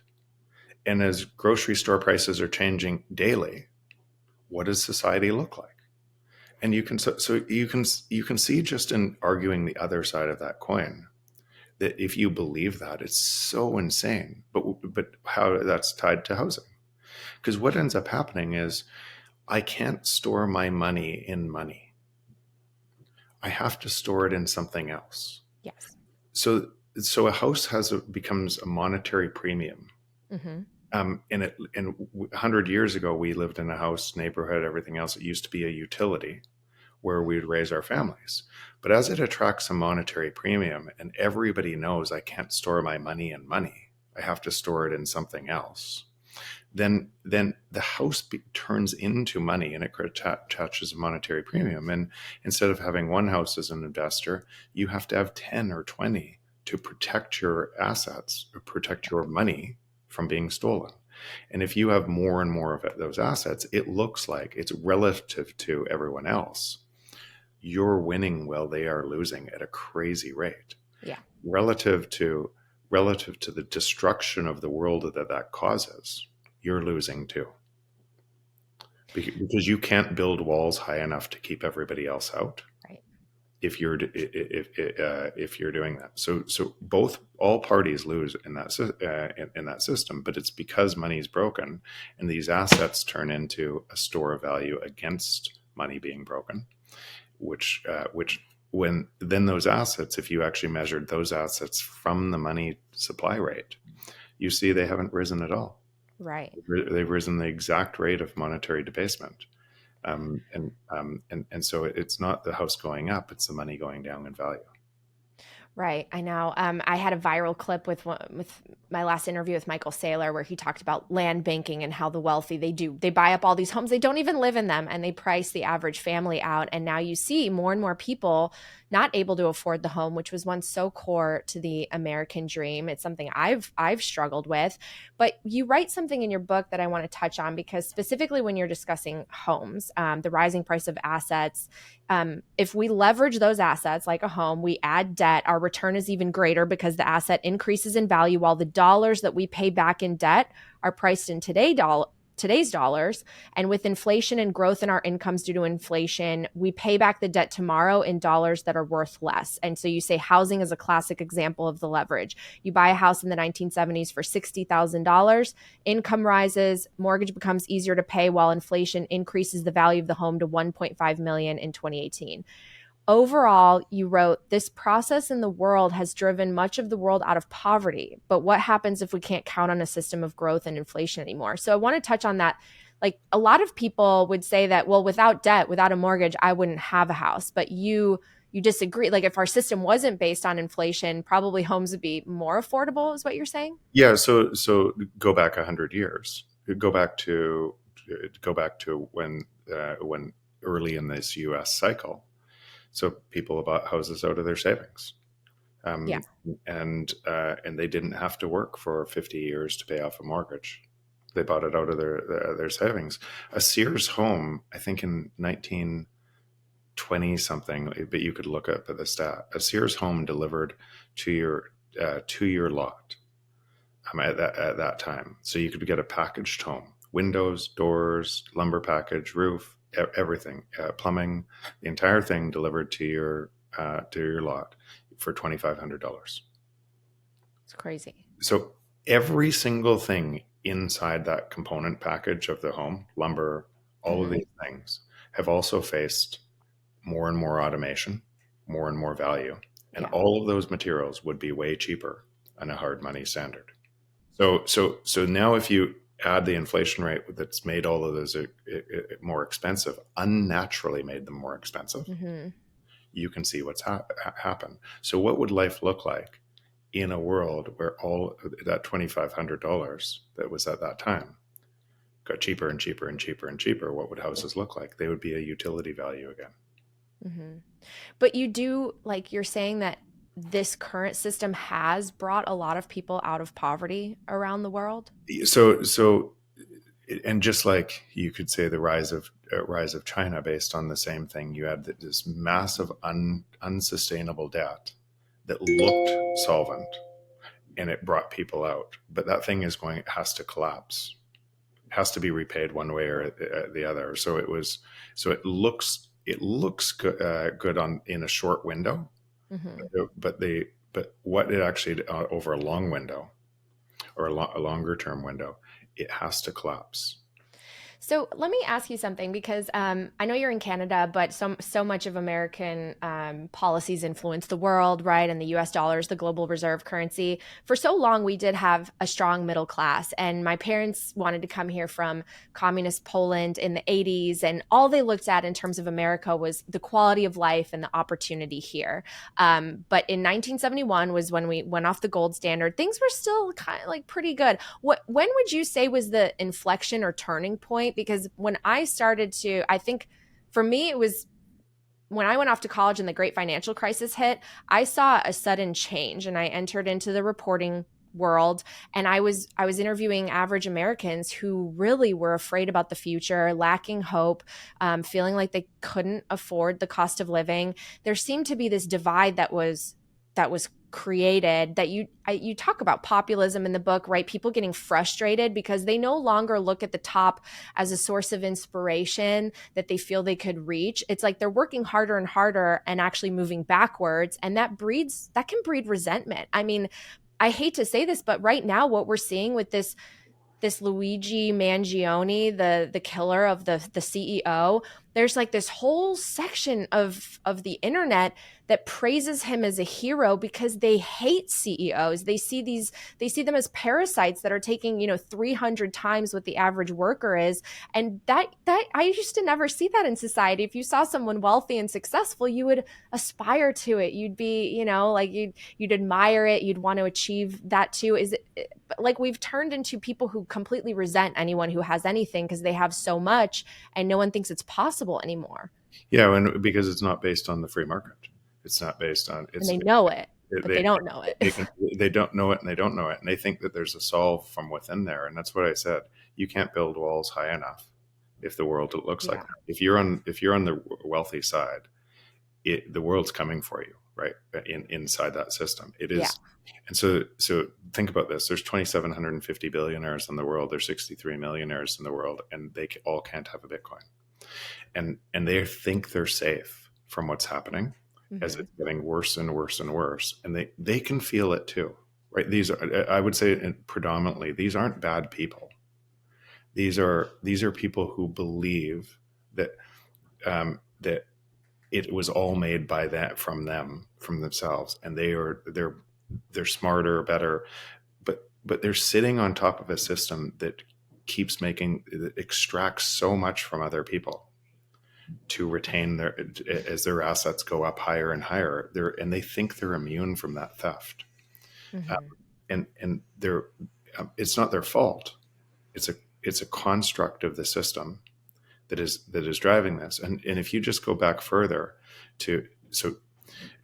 And as grocery store prices are changing daily, what does society look like? And you can see, just in arguing the other side of that coin, that if you believe that, it's so insane. But how that's tied to housing, because what ends up happening is I can't store my money in money. I have to store it in something else. Yes. So a house becomes a monetary premium. Mm-hmm. And 100 years ago, we lived in a house, neighborhood, everything else. It used to be a utility where we'd raise our families. But as it attracts a monetary premium, and everybody knows I can't store my money in money, I have to store it in something else, then the house turns into money, and it attaches a monetary premium. And instead of having one house as an investor, you have to have 10 or 20 to protect your assets, or protect your money from being stolen. And if you have more and more of those assets, it looks like it's relative to everyone else. You're winning while they are losing at a crazy rate. Yeah. Relative to the destruction of the world that causes, you're losing too. Because you can't build walls high enough to keep everybody else out. Right. If you're doing that, so all parties lose in that system. But it's because money is broken, and these assets turn into a store of value against money being broken. Which when then those assets, if you actually measured those assets from the money supply rate, you see they haven't risen at all. Right. They've risen the exact rate of monetary debasement. And so it's not the house going up, it's the money going down in value. Right. I know. I had a viral clip with my last interview with Michael Saylor, where he talked about land banking and how the wealthy, they buy up all these homes. They don't even live in them, and they price the average family out. And now you see more and more people not able to afford the home, which was once so core to the American dream. It's something I've struggled with. But you write something in your book that I want to touch on, because specifically when you're discussing homes, the rising price of assets, if we leverage those assets like a home, we add debt, our return is even greater because the asset increases in value, while the dollars that we pay back in debt are priced in today's dollars. And with inflation and growth in our incomes due to inflation, we pay back the debt tomorrow in dollars that are worth less. And so you say housing is a classic example of the leverage. You buy a house in the 1970s for $60,000, income rises, mortgage becomes easier to pay, while inflation increases the value of the home to $1.5 million in 2018. Overall, you wrote, this process in the world has driven much of the world out of poverty. But what happens if we can't count on a system of growth and inflation anymore? So I want to touch on that. Like, a lot of people would say that, well, without debt, without a mortgage, I wouldn't have a house. But you disagree. Like, if our system wasn't based on inflation, probably homes would be more affordable, is what you're saying? Yeah. So go back 100 years. Go back to when early in this U.S. cycle, So people bought houses out of their savings, Yeah. um, and they didn't have to work for 50 years to pay off a mortgage. They bought it out of their savings. A Sears home, I think in 1920 something, but you could look up at the stat. A Sears home delivered to your lot at that time. So you could get a packaged home: windows, doors, lumber package, roof, everything, plumbing, the entire thing delivered to your lot for $2,500. It's crazy. So every single thing inside that component package of the home, lumber, all of Hmm. these things have also faced more and more automation, more and more value, and Yeah. all of those materials would be way cheaper on a hard money standard. So now if you add the inflation rate that's made all of those more expensive, unnaturally made them more expensive, Hmm. you can see what's happened. So what would life look like in a world where all that $2,500 that was at that time got cheaper and cheaper and cheaper and cheaper? What would houses look like? They would be a utility value again. Hmm. But you do, like, you're saying that this current system has brought a lot of people out of poverty around the world. So and just like you could say the rise of China based on the same thing, you had this massive unsustainable debt that looked solvent, and it brought people out. But that thing it has to collapse, it has to be repaid one way or the other. So it looks good on in a short window, Hmm. but what it actually over a long window or a longer term window, it has to collapse. So let me ask you something, because I know you're in Canada, but so much of American policies influence the world, right? And the U.S. dollar is the global reserve currency. For so long, we did have a strong middle class, and my parents wanted to come here from communist Poland in the 80s, and all they looked at in terms of America was the quality of life and the opportunity here. But in 1971 was when we went off the gold standard. Things were still kind of like pretty good. When would you say was the inflection or turning point? Because when I started to, I think for me it was when I went off to college and the great financial crisis hit. I saw a sudden change, and I entered into the reporting world, and I was interviewing average Americans who really were afraid about the future, lacking hope, feeling like they couldn't afford the cost of living. There seemed to be this divide that was created, that you talk about populism in the book, right? People getting frustrated because they no longer look at the top as a source of inspiration that they feel they could reach. It's like they're working harder and harder and actually moving backwards, and that can breed resentment. I mean, I hate to say this, but right now what we're seeing with this Luigi Mangione, the killer of the CEO, there's like this whole section of the internet that praises him as a hero because they hate CEOs. They see them as parasites that are taking, 300 times what the average worker is. And that I used to never see that in society. If you saw someone wealthy and successful, you would aspire to it. You'd be, like you'd admire it, you'd want to achieve that too. Is it like we've turned into people who completely resent anyone who has anything because they have so much and no one thinks it's possible anymore. Yeah, and because it's not based on the free market, it's not based on And it's they know it, but they they don't know it. they can they don't know it and they don't know it, and they think that there's a solve from within there. And that's what I said. You can't build walls high enough if the world looks like Yeah. that. If you're on the wealthy side, the world's coming for you, right? Inside that system, it Yeah. is. And so think about this: there's 2,750 billionaires in the world. There's 63 millionaires in the world, and they all can't have a Bitcoin, and they think they're safe from what's happening as Hmm. it's getting worse and worse and worse, and they can feel it too, right? These are, I would say, predominantly, these aren't bad people. These are people who believe that that it was all made by that from themselves, and they're smarter, better, but they're sitting on top of a system that that extracts so much from other people to retain their as their assets go up higher and higher. And they think they're immune from that theft, Hmm. and they're it's not their fault. It's a construct of the system that is driving this. And if you just go back further to so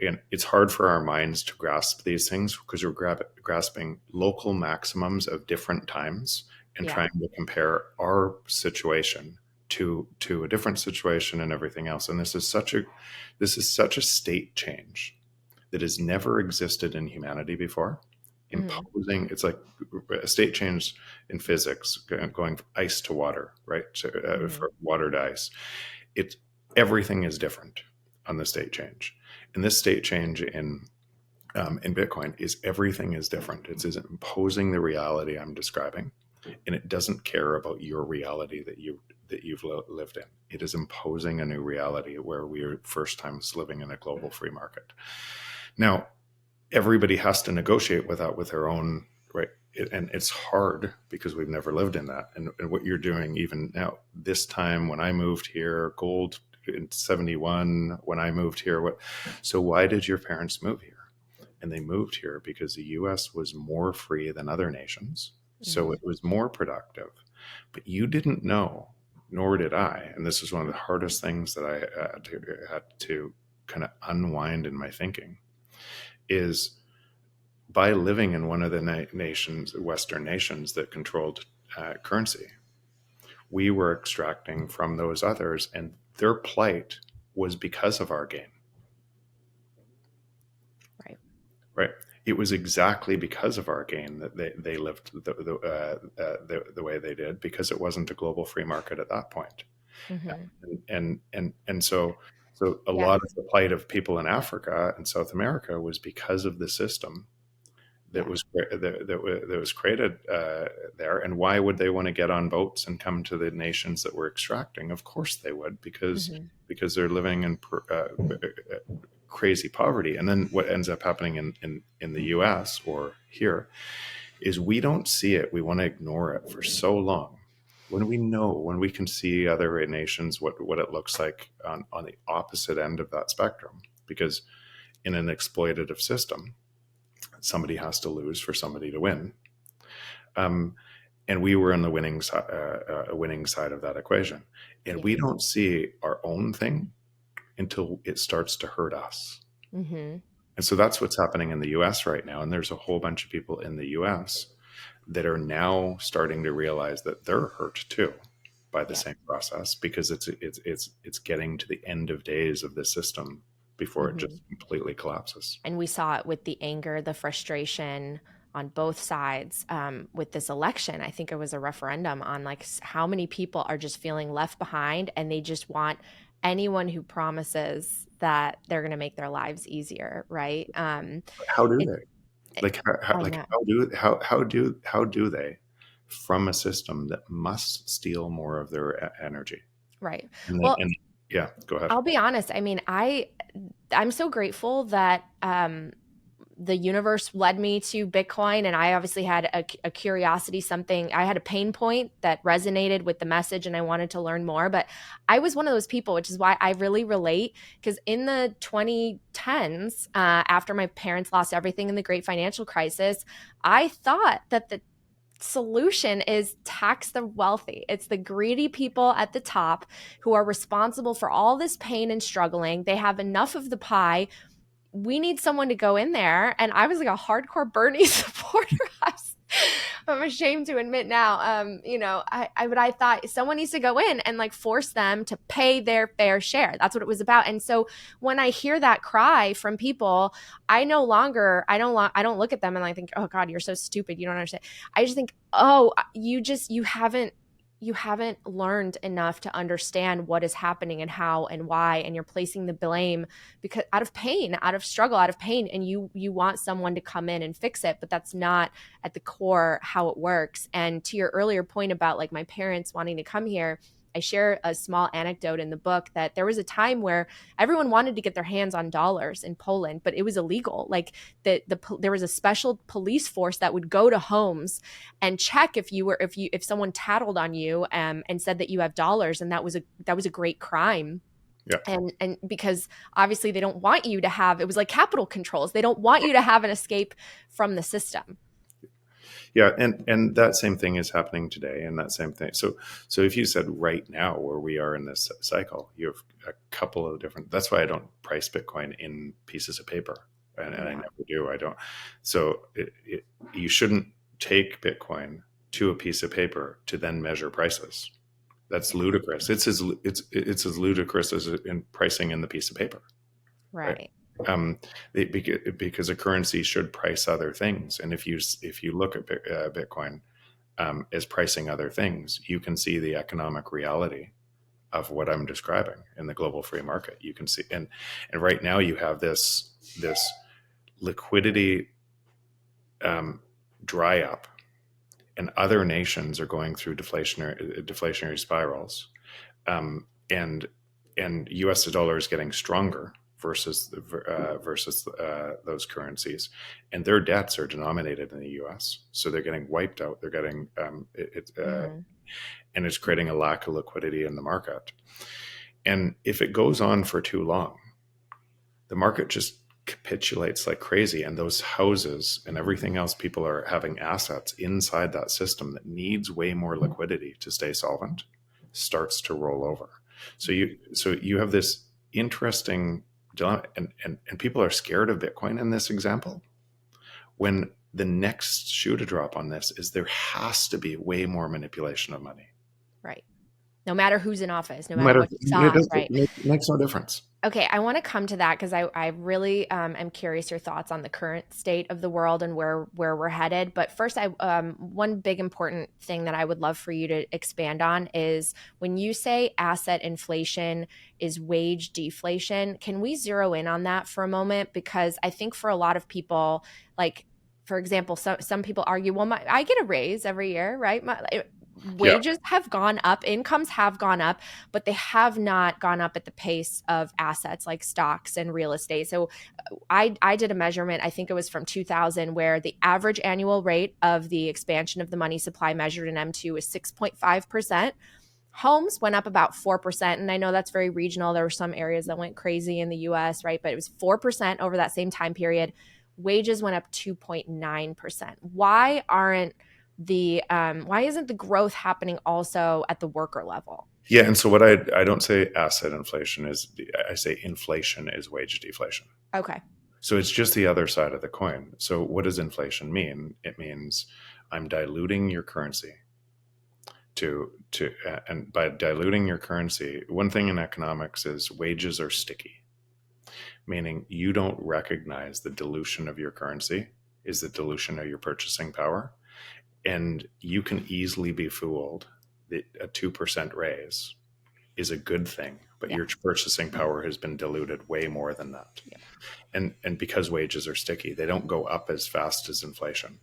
again, it's hard for our minds to grasp these things because we're grasping local maximums of different times and Yeah. trying to compare our situation to a different situation and everything else. And this is such a state change that has never existed in humanity before. Mm-hmm. Imposing, it's like a state change in physics, going from ice to water, right? So, Mm-hmm. from water to ice. It's everything is different on the state change, and this state change in Bitcoin is everything is different. It's imposing the reality I'm describing, and it doesn't care about your reality that you've lived in. It is imposing a new reality where we are first times living in a global free market. Now, everybody has to negotiate with that with their own right. And it's hard because we've never lived in that. And what you're doing even now, this time when I moved here, gold in 71, when I moved here, so why did your parents move here? And they moved here because the US was more free than other nations. So Mm-hmm. it was more productive. But you didn't know, nor did I. And this is one of the hardest things that I had to kind of unwind in my thinking is by living in one of the nations, Western nations that controlled currency, we were extracting from those others, and their plight was because of our gain, Right. right? It was exactly because of our gain that they lived the way they did, because it wasn't a global free market at that point. Mm-hmm. And so a Yeah. lot of the plight of people in Africa and South America was because of the system Yeah. that was created there. And why would they want to get on boats and come to the nations that were extracting? Of course they would, Mm-hmm. because they're living in crazy poverty. And then what ends up happening in the U.S. or here is we don't see it. We want to ignore it for so long. When we can see other nations, what it looks like on the opposite end of that spectrum, because in an exploitative system, somebody has to lose for somebody to win. Um, and we were on the winning side of that equation. And Yeah. we don't see our own thing until it starts to hurt us. Mm-hmm. And so that's what's happening in the US right now. And there's a whole bunch of people in the US that are now starting to realize that they're hurt too by the Yeah. same process, because it's getting to the end of days of the system before it Mm-hmm. just completely collapses. And we saw it with the anger, the frustration on both sides with this election. I think it was a referendum on like how many people are just feeling left behind, and they just want anyone who promises that they're going to make their lives easier, right? How do It, they? Like I know, how do they, from a system that must steal more of their energy? right? And Well, and yeah, go ahead. I'll be honest. I mean, I'm so grateful that the universe led me to Bitcoin, and I obviously had a curiosity, something I had a pain point that resonated with the message, and I wanted to learn more. But I was one of those people, which is why I really relate, because in the 2010s, after my parents lost everything in the Great Financial Crisis, I thought that the solution is tax the wealthy. It's the greedy people at the top who are responsible for all this pain and struggling. They have enough of the pie. We need someone to go in there. And I was like a hardcore Bernie supporter. I'm ashamed to admit now. But I thought someone needs to go in and like force them to pay their fair share. That's what it was about. And so when I hear that cry from people, I don't look at them and I think, oh God, you're so stupid. You don't understand. I just think, oh, you haven't learned enough to understand what is happening and how and why, and you're placing the blame because out of pain, out of struggle, out of pain, and you want someone to come in and fix it, but that's not at the core how it works. And to your earlier point about like my parents wanting to come here, I share a small anecdote in the book that there was a time where everyone wanted to get their hands on dollars in Poland, but it was illegal. Like there was a special police force that would go to homes and check if someone tattled on you and said that you have dollars, and that was a great crime. Yeah. And because obviously they don't want you to have, it was like capital controls. They don't want you to have an escape from the system. Yeah, and that same thing is happening today, and that same thing. So if you said right now where we are in this cycle, you have a couple of different. That's why I don't price Bitcoin in pieces of paper, and I Yeah. never do. I don't. So you shouldn't take Bitcoin to a piece of paper to then measure prices. That's Yeah. ludicrous. It's as ludicrous as in pricing in the piece of paper, right? Right. Um, because a currency should price other things, and if you look at Bitcoin as pricing other things, you can see the economic reality of what I'm describing in the global free market. You can see, and right now you have this liquidity dry up, and other nations are going through deflationary spirals, and U.S. dollar is getting stronger versus those currencies, and their debts are denominated in the U.S., so they're getting wiped out. They're getting Hmm. and it's creating a lack of liquidity in the market. And if it goes on for too long, the market just capitulates like crazy, and those houses and everything else, people are having assets inside that system that needs way more liquidity to stay solvent, starts to roll over. So you have this interesting dilemma, and people are scared of Bitcoin in this example, when the next shoe to drop on this is there has to be way more manipulation of money. Right. No matter who's in office, no No matter matter, which side, right? it makes no difference. Okay, I want to come to that because I really am curious your thoughts on the current state of the world and where we're headed. But first, I one big important thing that I would love for you to expand on is when you say asset inflation is wage deflation. Can we zero in on that for a moment? Because I think for a lot of people, like for example, some people argue, well, I get a raise every year, right? Yeah, Wages have gone up, incomes have gone up, but they have not gone up at the pace of assets like stocks and real estate. So I did a measurement, I think it was from 2000, where the average annual rate of the expansion of the money supply measured in M2 is 6.5%. Homes went up about 4%. And I know that's very regional. There were some areas that went crazy in the US, right? But it was 4% over that same time period. Wages went up 2.9%. Why isn't the growth happening also at the worker level? yeah. And so what I don't say asset inflation is, I say inflation is wage deflation. Okay. So it's just the other side of the coin. So what does inflation mean? It means I'm diluting your currency and by diluting your currency, one thing in economics is wages are sticky, meaning you don't recognize the dilution of your currency is the dilution of your purchasing power. And you can easily be fooled that a 2% raise is a good thing, but Yeah. your purchasing power has been diluted way more than that. Yeah. And because wages are sticky, they don't go up as fast as inflation.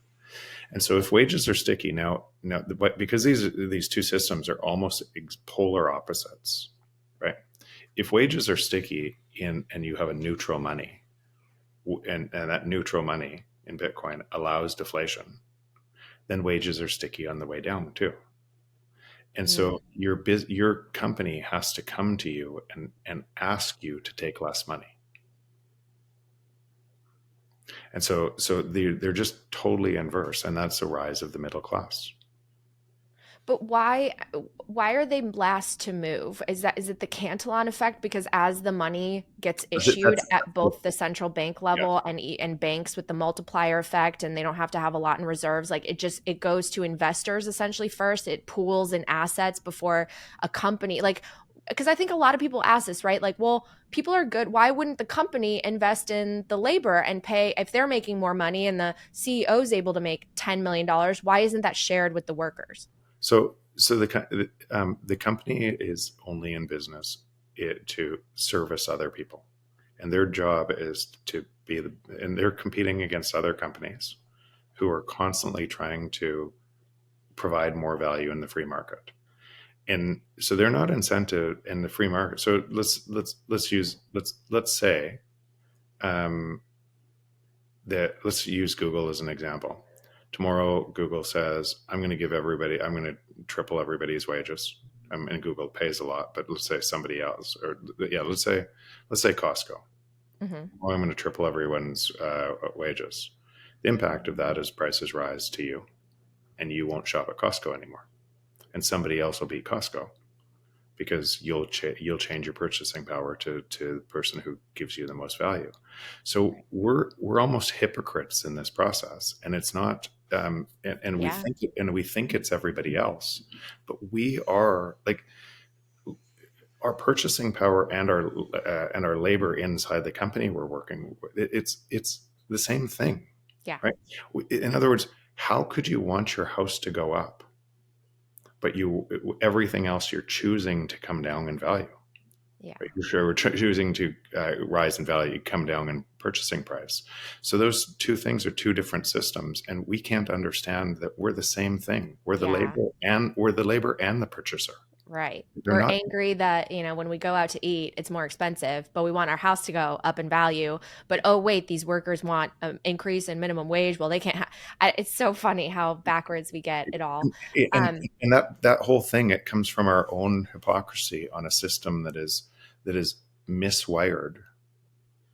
And so if wages are sticky now, but because these two systems are almost polar opposites, right? If wages are sticky and you have a neutral money, and that neutral money in Bitcoin allows deflation, then wages are sticky on the way down too. And Mm. so your company has to come to you and ask you to take less money. And so they're just totally inverse, and that's the rise of the middle class. But why are they last to move? Is it the Cantillon effect? Because as the money gets issued That's at both the central bank yeah. level and banks with the multiplier effect, and they don't have to have a lot in reserves, like it goes to investors essentially first. It pools in assets before a company, like, because I think a lot of people ask this, right? Like, well, people are good. Why wouldn't the company invest in the labor and pay if they're making more money and the CEO is able to make $10 million? Why isn't that shared with the workers? So the company is only in business to service other people, and their job is to be and they're competing against other companies who are constantly trying to provide more value in the free market. And so they're not incentive in the free market. So let's say um, that let's use Google as an example. Tomorrow, Google says, I'm going to triple everybody's wages. And Google pays a lot, but let's say somebody else, or yeah, let's say Costco. Hmm. Well, I'm going to triple everyone's wages. The impact of that is prices rise to you. and you won't shop at Costco anymore, and somebody else will beat Costco because you'll change your purchasing power to the person who gives you the most value. So we're almost hypocrites in this process, and it's not. And Yeah. we think it's everybody else, but we are like our purchasing power and our labor inside the company we're working with. It's the same thing, Yeah. right? In other words, how could you want your house to go up, but you everything else you're choosing to come down in value? Yeah. Right? You're sure we're choosing to rise in value, come down in purchasing price. So those two things are two different systems, and we can't understand that we're the same thing. Yeah. We're the labor and the purchaser. Right. They're We're not. angry that, when we go out to eat, it's more expensive, but we want our house to go up in value. But oh, wait, these workers want an increase in minimum wage. Well, they can't. It's so funny how backwards we get it all. and Um, and that whole thing, it comes from our own hypocrisy on a system that is miswired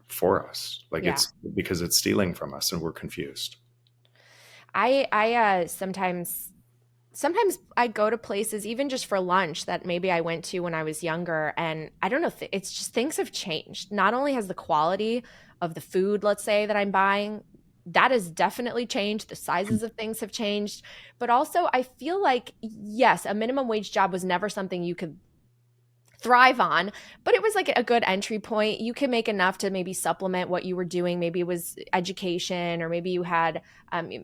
for us. Like yeah. it's because it's stealing from us, and we're confused. I sometimes I go to places even just for lunch that maybe I went to when I was younger, and I don't know, it's just things have changed. Not only has the quality of the food, let's say, that I'm buying, that has definitely changed. The sizes of things have changed, but also I feel like yes, a minimum wage job was never something you could thrive on, but it was like a good entry point. You can make enough to maybe supplement what you were doing. Maybe it was education, or maybe you had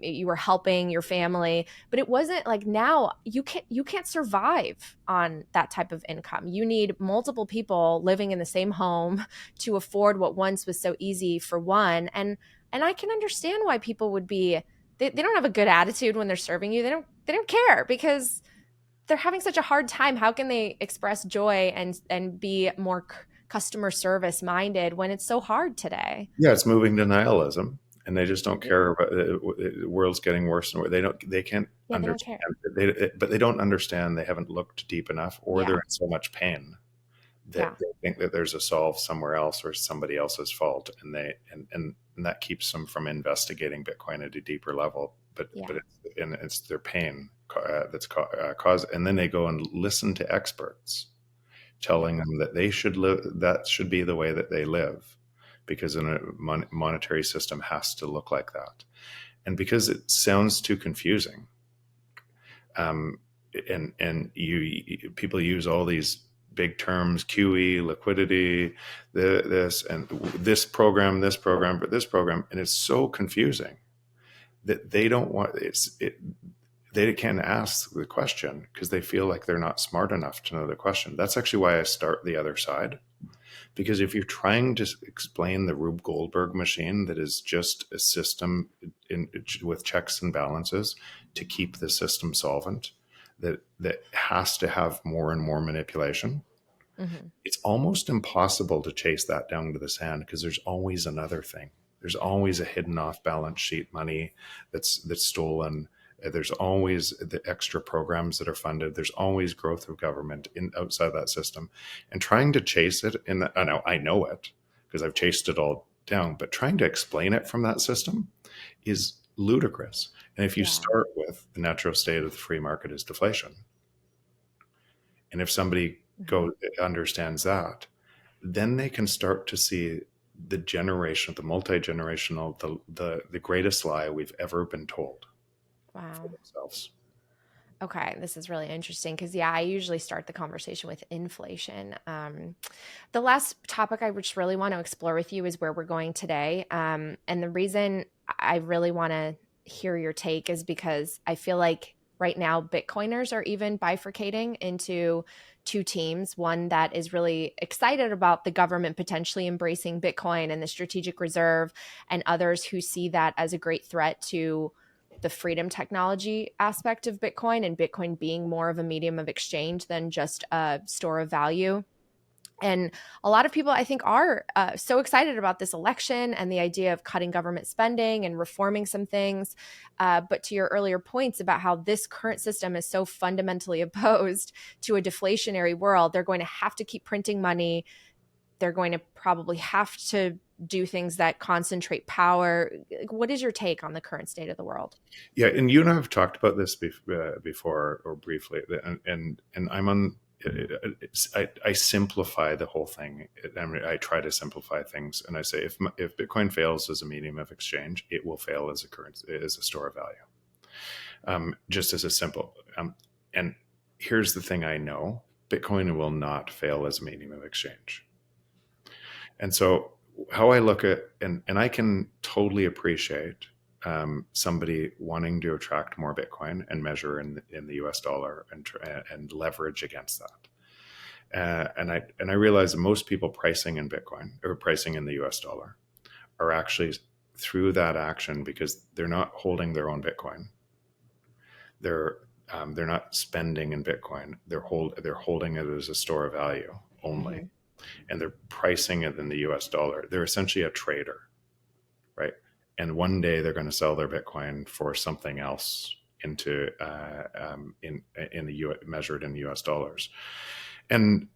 you were helping your family, but it wasn't like now you can't survive on that type of income. You need multiple people living in the same home to afford what once was so easy for one. And I can understand why people would be they don't have a good attitude when they're serving you. They don't care because they're having such a hard time. How can they express joy and be more customer service minded when it's so hard today? Yeah, it's moving to nihilism, and they just don't care about the world's getting worse, and they can't Yeah, they don't understand. care. But they don't understand. They haven't looked deep enough, or they're Yeah, in so much pain yeah, that they think that there's a solve somewhere else or somebody else's fault, and that keeps them from investigating Bitcoin at a deeper level. But yeah, it's their pain that's cause, and then they go and listen to experts yeah, telling them that they should live, that should be the way that they live, because in a monetary system has to look like that, and because it sounds too confusing. um, and people use all these big terms: QE, liquidity, this and this program, but this program, and it's so confusing that they don't want they can't ask the question because they feel like they're not smart enough to know the question. That's actually why I start the other side, because if you're trying to explain the Rube Goldberg machine that is just a system with checks and balances to keep the system solvent, that has to have more and more manipulation, hmm, it's almost impossible to chase that down to the sand because there's always another thing. There's always a hidden off balance sheet money that's stolen. There's always the extra programs that are funded. There's always growth of government in outside that system, and trying to chase it. And I know it because I've chased it all down. But trying to explain it from that system is ludicrous. And if you yeah, start with the natural state of the free market is deflation, and if somebody hmm, goes understands that, then they can start to see the multi-generational, the greatest lie we've ever been told for wow. themselves. Okay, this is really interesting because, yeah, I usually start the conversation with inflation. The last topic I just really want to explore with you is where we're going today. And the reason I really want to hear your take is because I feel like right now Bitcoiners are even bifurcating into two teams: one that is really excited about the government potentially embracing Bitcoin and the strategic reserve, and others who see that as a great threat to the freedom technology aspect of Bitcoin, and Bitcoin being more of a medium of exchange than just a store of value. And a lot of people, I think, are so excited about this election and the idea of cutting government spending and reforming some things. But to your earlier points about how this current system is so fundamentally opposed to a deflationary world, they're going to have to keep printing money. They're going to probably have to do things that concentrate power. What is your take on the current state of the world? Yeah, and you and I have talked about this before or briefly, and I'm on. I simplify the whole thing. I mean, I try to simplify things, and I say if Bitcoin fails as a medium of exchange, it will fail as a currency, as a store of value. Just as a simple. And here's the thing: I know Bitcoin will not fail as a medium of exchange. And so, how I look at and I can totally appreciate somebody wanting to attract more Bitcoin and measure in the U.S. dollar and leverage against that. And I realize that most people pricing in Bitcoin or pricing in the U.S. dollar are actually through that action because they're not holding their own Bitcoin. They're not spending in Bitcoin. They're holding it as a store of value only, Mm-hmm. and they're pricing it in the U.S. dollar. They're essentially a trader, right? And one day they're going to sell their Bitcoin for something else into in the measured in U.S. dollars, and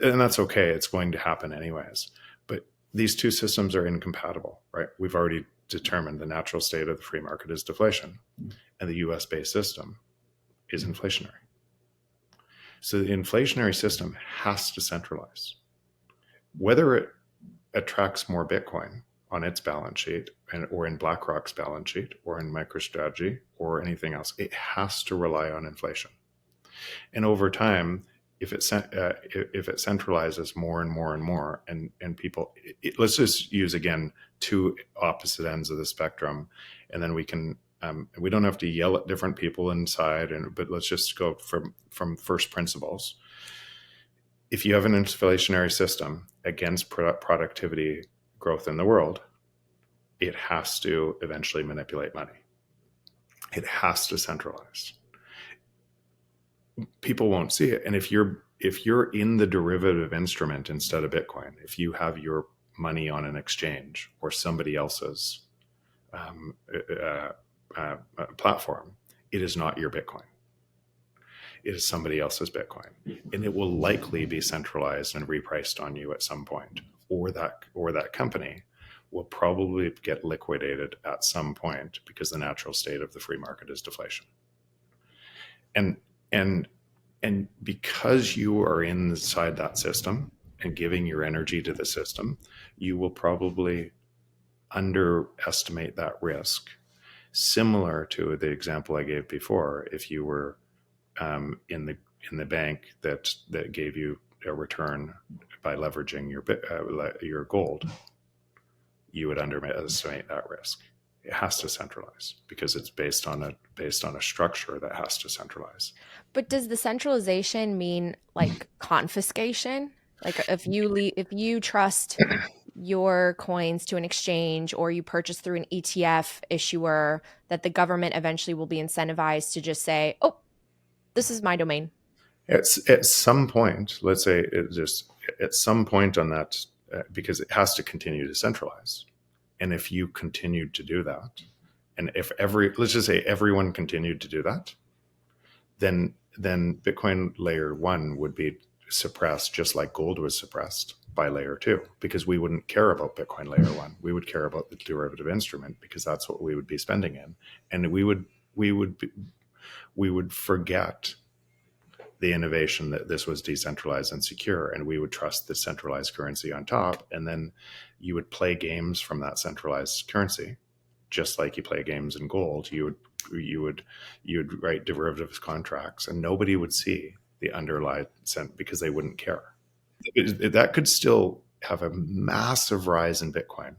that's okay. It's going to happen anyways. But these two systems are incompatible, right? We've already determined the natural state of the free market is deflation, and the U.S. based system is inflationary. So the inflationary system has to centralize. Whether it attracts more Bitcoin on its balance sheet or in BlackRock's balance sheet or in MicroStrategy or anything else, it has to rely on inflation. And over time, if it centralizes more and more and more, and people, let's just use again two opposite ends of the spectrum, and then we can we don't have to yell at different people inside, but let's just go from first principles. If you have an inflationary system against productivity growth in the world, it has to eventually manipulate money. It has to centralize. People won't see it. And if you're in the derivative instrument instead of Bitcoin, if you have your money on an exchange or somebody else's platform, it is not your Bitcoin. It is somebody else's Bitcoin, and it will likely be centralized and repriced on you at some point, or that company will probably get liquidated at some point because the natural state of the free market is deflation. And because you are inside that system and giving your energy to the system, you will probably underestimate that risk. Similar to the example I gave before, if you were in the bank that gave you a return by leveraging your gold, you would underestimate that risk. It has to centralize because it's based on a structure that has to centralize. But does the centralization mean like confiscation? Like if you trust your coins to an exchange or you purchase through an ETF issuer, that the government eventually will be incentivized to just say, "Oh, this is my domain." At some point, let's say at some point on that, because it has to continue to centralize. And if you continued to do that, and if let's just say everyone continued to do that, then Bitcoin layer 1 would be suppressed just like gold was suppressed by layer 2, because we wouldn't care about Bitcoin layer 1. We would care about the derivative instrument because that's what we would be spending in. And we would forget the innovation that this was decentralized and secure, and we would trust the centralized currency on top. And then you would play games from that centralized currency, just like you play games in gold. You would write derivative contracts, and nobody would see the underlying because they wouldn't care. That could still have a massive rise in Bitcoin.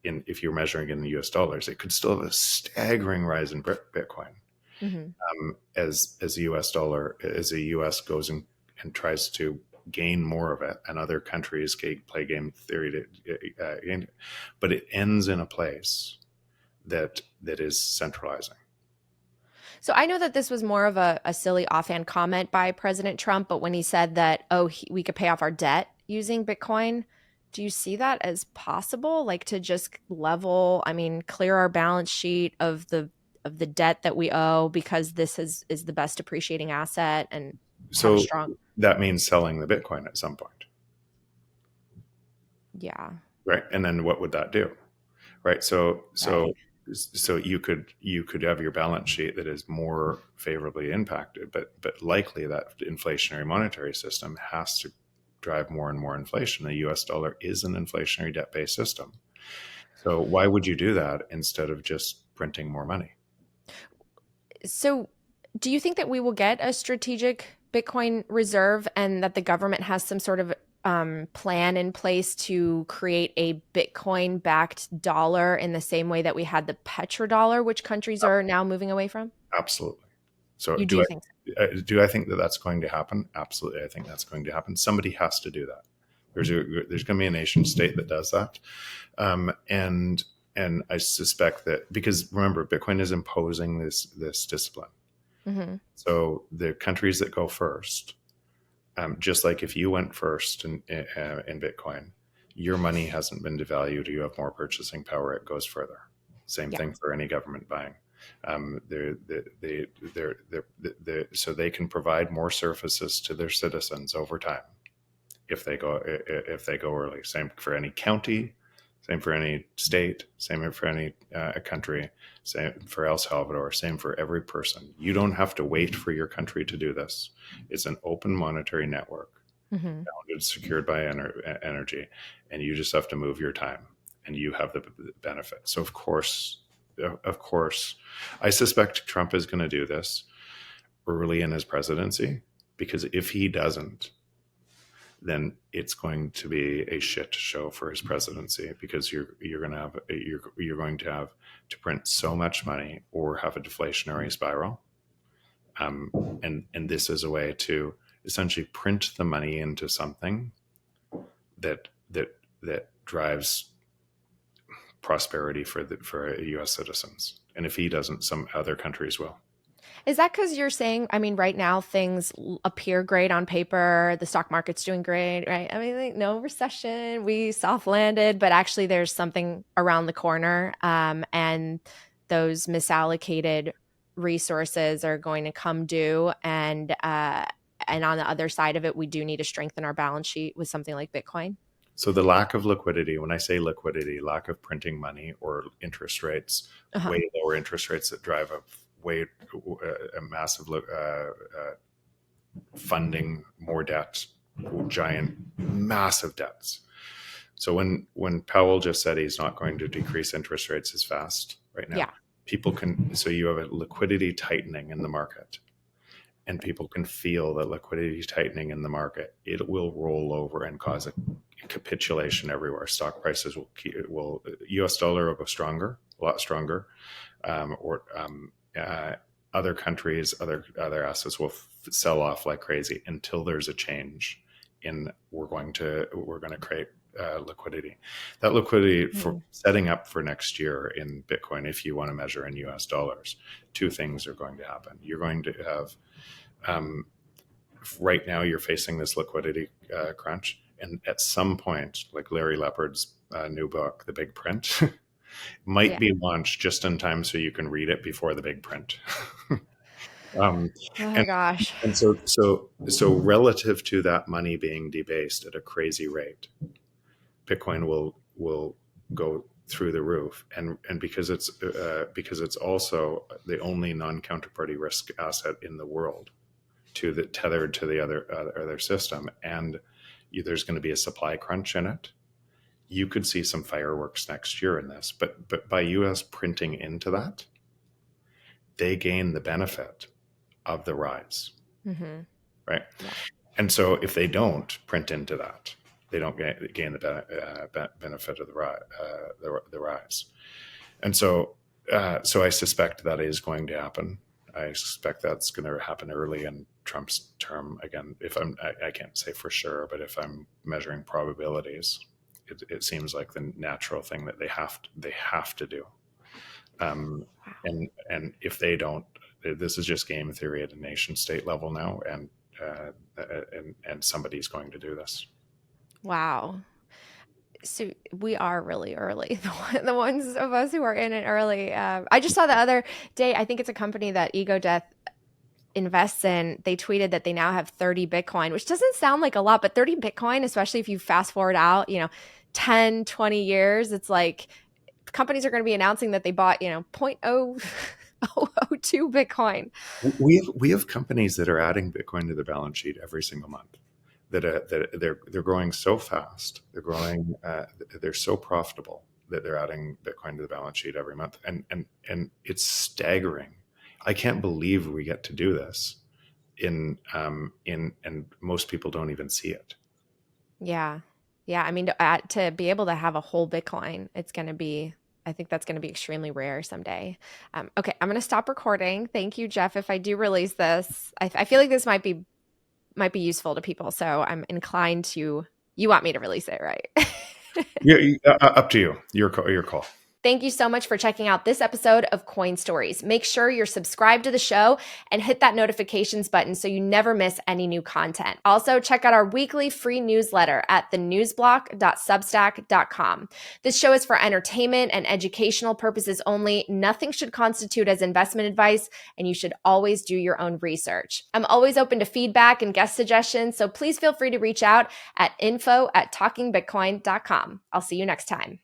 If you're measuring in the US dollars, it could still have a staggering rise in Bitcoin. Mm-hmm. As the U.S. dollar, as the U.S. goes and tries to gain more of it, and other countries play game theory but it ends in a place that is centralizing. So I know that this was more of a silly offhand comment by President Trump, but when he said that, we could pay off our debt using Bitcoin, do you see that as possible? Like to just clear our balance sheet of the debt that we owe because this is the best appreciating asset and have a So strong. that means selling the Bitcoin at some point. Yeah. right? And then what would that do? Right. Right. So you could have your balance sheet that is more favorably impacted, but likely that inflationary monetary system has to drive more and more inflation. The US dollar is an inflationary debt based system. So why would you do that instead of just printing more money? So, do you think that we will get a strategic Bitcoin reserve and that the government has some sort of plan in place to create a Bitcoin backed dollar in the same way that we had the petrodollar, which countries are now moving away from? Absolutely. So You do think so? do I think that that's going to happen? Absolutely, I think that's going to happen. Somebody has to do that. There's going to be a nation state that does that, and I suspect that because remember, Bitcoin is imposing this discipline. Hmm. So the countries that go first, just like if you went first in Bitcoin, your money hasn't been devalued. You have more purchasing power. It goes further. Same Yeah. thing for any government buying. So they can provide more services to their citizens over time if they go early. Same for any county, same for any state, same for any country, same for El Salvador, same for every person. You don't have to wait for your country to do this. It's an open monetary network, Hmm. bounded, secured by energy, and you just have to move your time, and you have the benefit. So of course, I suspect Trump is going to do this early in his presidency because if he doesn't, then it's going to be a shit show for his presidency because you're going to have to print so much money or have a deflationary spiral. And this is a way to essentially print the money into something that drives prosperity for U.S. citizens. And if he doesn't, some other countries will. Is that because you're saying, I mean, right now things appear great on paper, the stock market's doing great, right? I mean, like, no recession, we soft landed, but actually there's something around the corner. And those misallocated resources are going to come due. And on the other side of it, we do need to strengthen our balance sheet with something like Bitcoin. So the lack of liquidity, when I say liquidity, lack of printing money or interest rates, Uh-huh. way lower interest rates that drive a massive funding, more debt, giant, massive debts. So when Powell just said he's not going to decrease interest rates as fast right now, Yeah. people can. So you have a liquidity tightening in the market, and people can feel that liquidity tightening in the market. It will roll over and cause a capitulation everywhere. Stock prices will U.S. dollar will go stronger, a lot stronger, or other countries, other assets will sell off like crazy until there's a change in we're going to create liquidity. That liquidity for Mhm. setting up for next year in Bitcoin, if you want to measure in US dollars, two things are going to happen. You're going to have um, right now you're facing this liquidity crunch, and at some point, like Larry Lepard's new book, The Big Print, might Yeah. be launched just in time so you can read it before the big print. um, Oh my and gosh. so relative to that money being debased at a crazy rate, Bitcoin will go through the roof, and because it's also the only non-counterparty risk asset in the world tethered to the other system, and there's going to be a supply crunch in it. You could see some fireworks next year in this, but by US printing into that, they gain the benefit of the rise, Hmm. right? Yeah. And so if they don't print into that, they don't gain the benefit of the rise. And so I suspect that is going to happen. I suspect that's going to happen early in Trump's term. Again, I can't say for sure, but if I'm measuring probabilities, it seems like the natural thing that they have to do. Um, Wow. and if they don't, this is just game theory at a nation state level now, and somebody's going to do this. Wow. So we are really early. The ones of us who are in it early. I just saw the other day. I think it's a company that Ego Death invests in. They tweeted that they now have 30 Bitcoin, which doesn't sound like a lot, but 30 Bitcoin, especially if you fast forward out, 10, 20 years, it's like companies are going to be announcing that they bought, 0.002 Bitcoin. We have companies that are adding Bitcoin to their balance sheet every single month. That they're growing so fast. They're growing. They're so profitable that they're adding Bitcoin to the balance sheet every month, and it's staggering. I can't believe we get to do this. And most people don't even see it. Yeah. Yeah. I mean, to be able to have a whole Bitcoin, I think that's going to be extremely rare someday. Okay. I'm going to stop recording. Thank you, Jeff. If I do release this, I feel like this might be useful to people. So I'm inclined to, you want me to release it, right? Yeah, up to you. Your call. Your call. Thank you so much for checking out this episode of Coin Stories. Make sure you're subscribed to the show and hit that notifications button so you never miss any new content. Also, check out our weekly free newsletter at thenewsblock.substack.com. This show is for entertainment and educational purposes only. Nothing should constitute as investment advice, and you should always do your own research. I'm always open to feedback and guest suggestions, so please feel free to reach out at info@talkingbitcoin.com. I'll see you next time.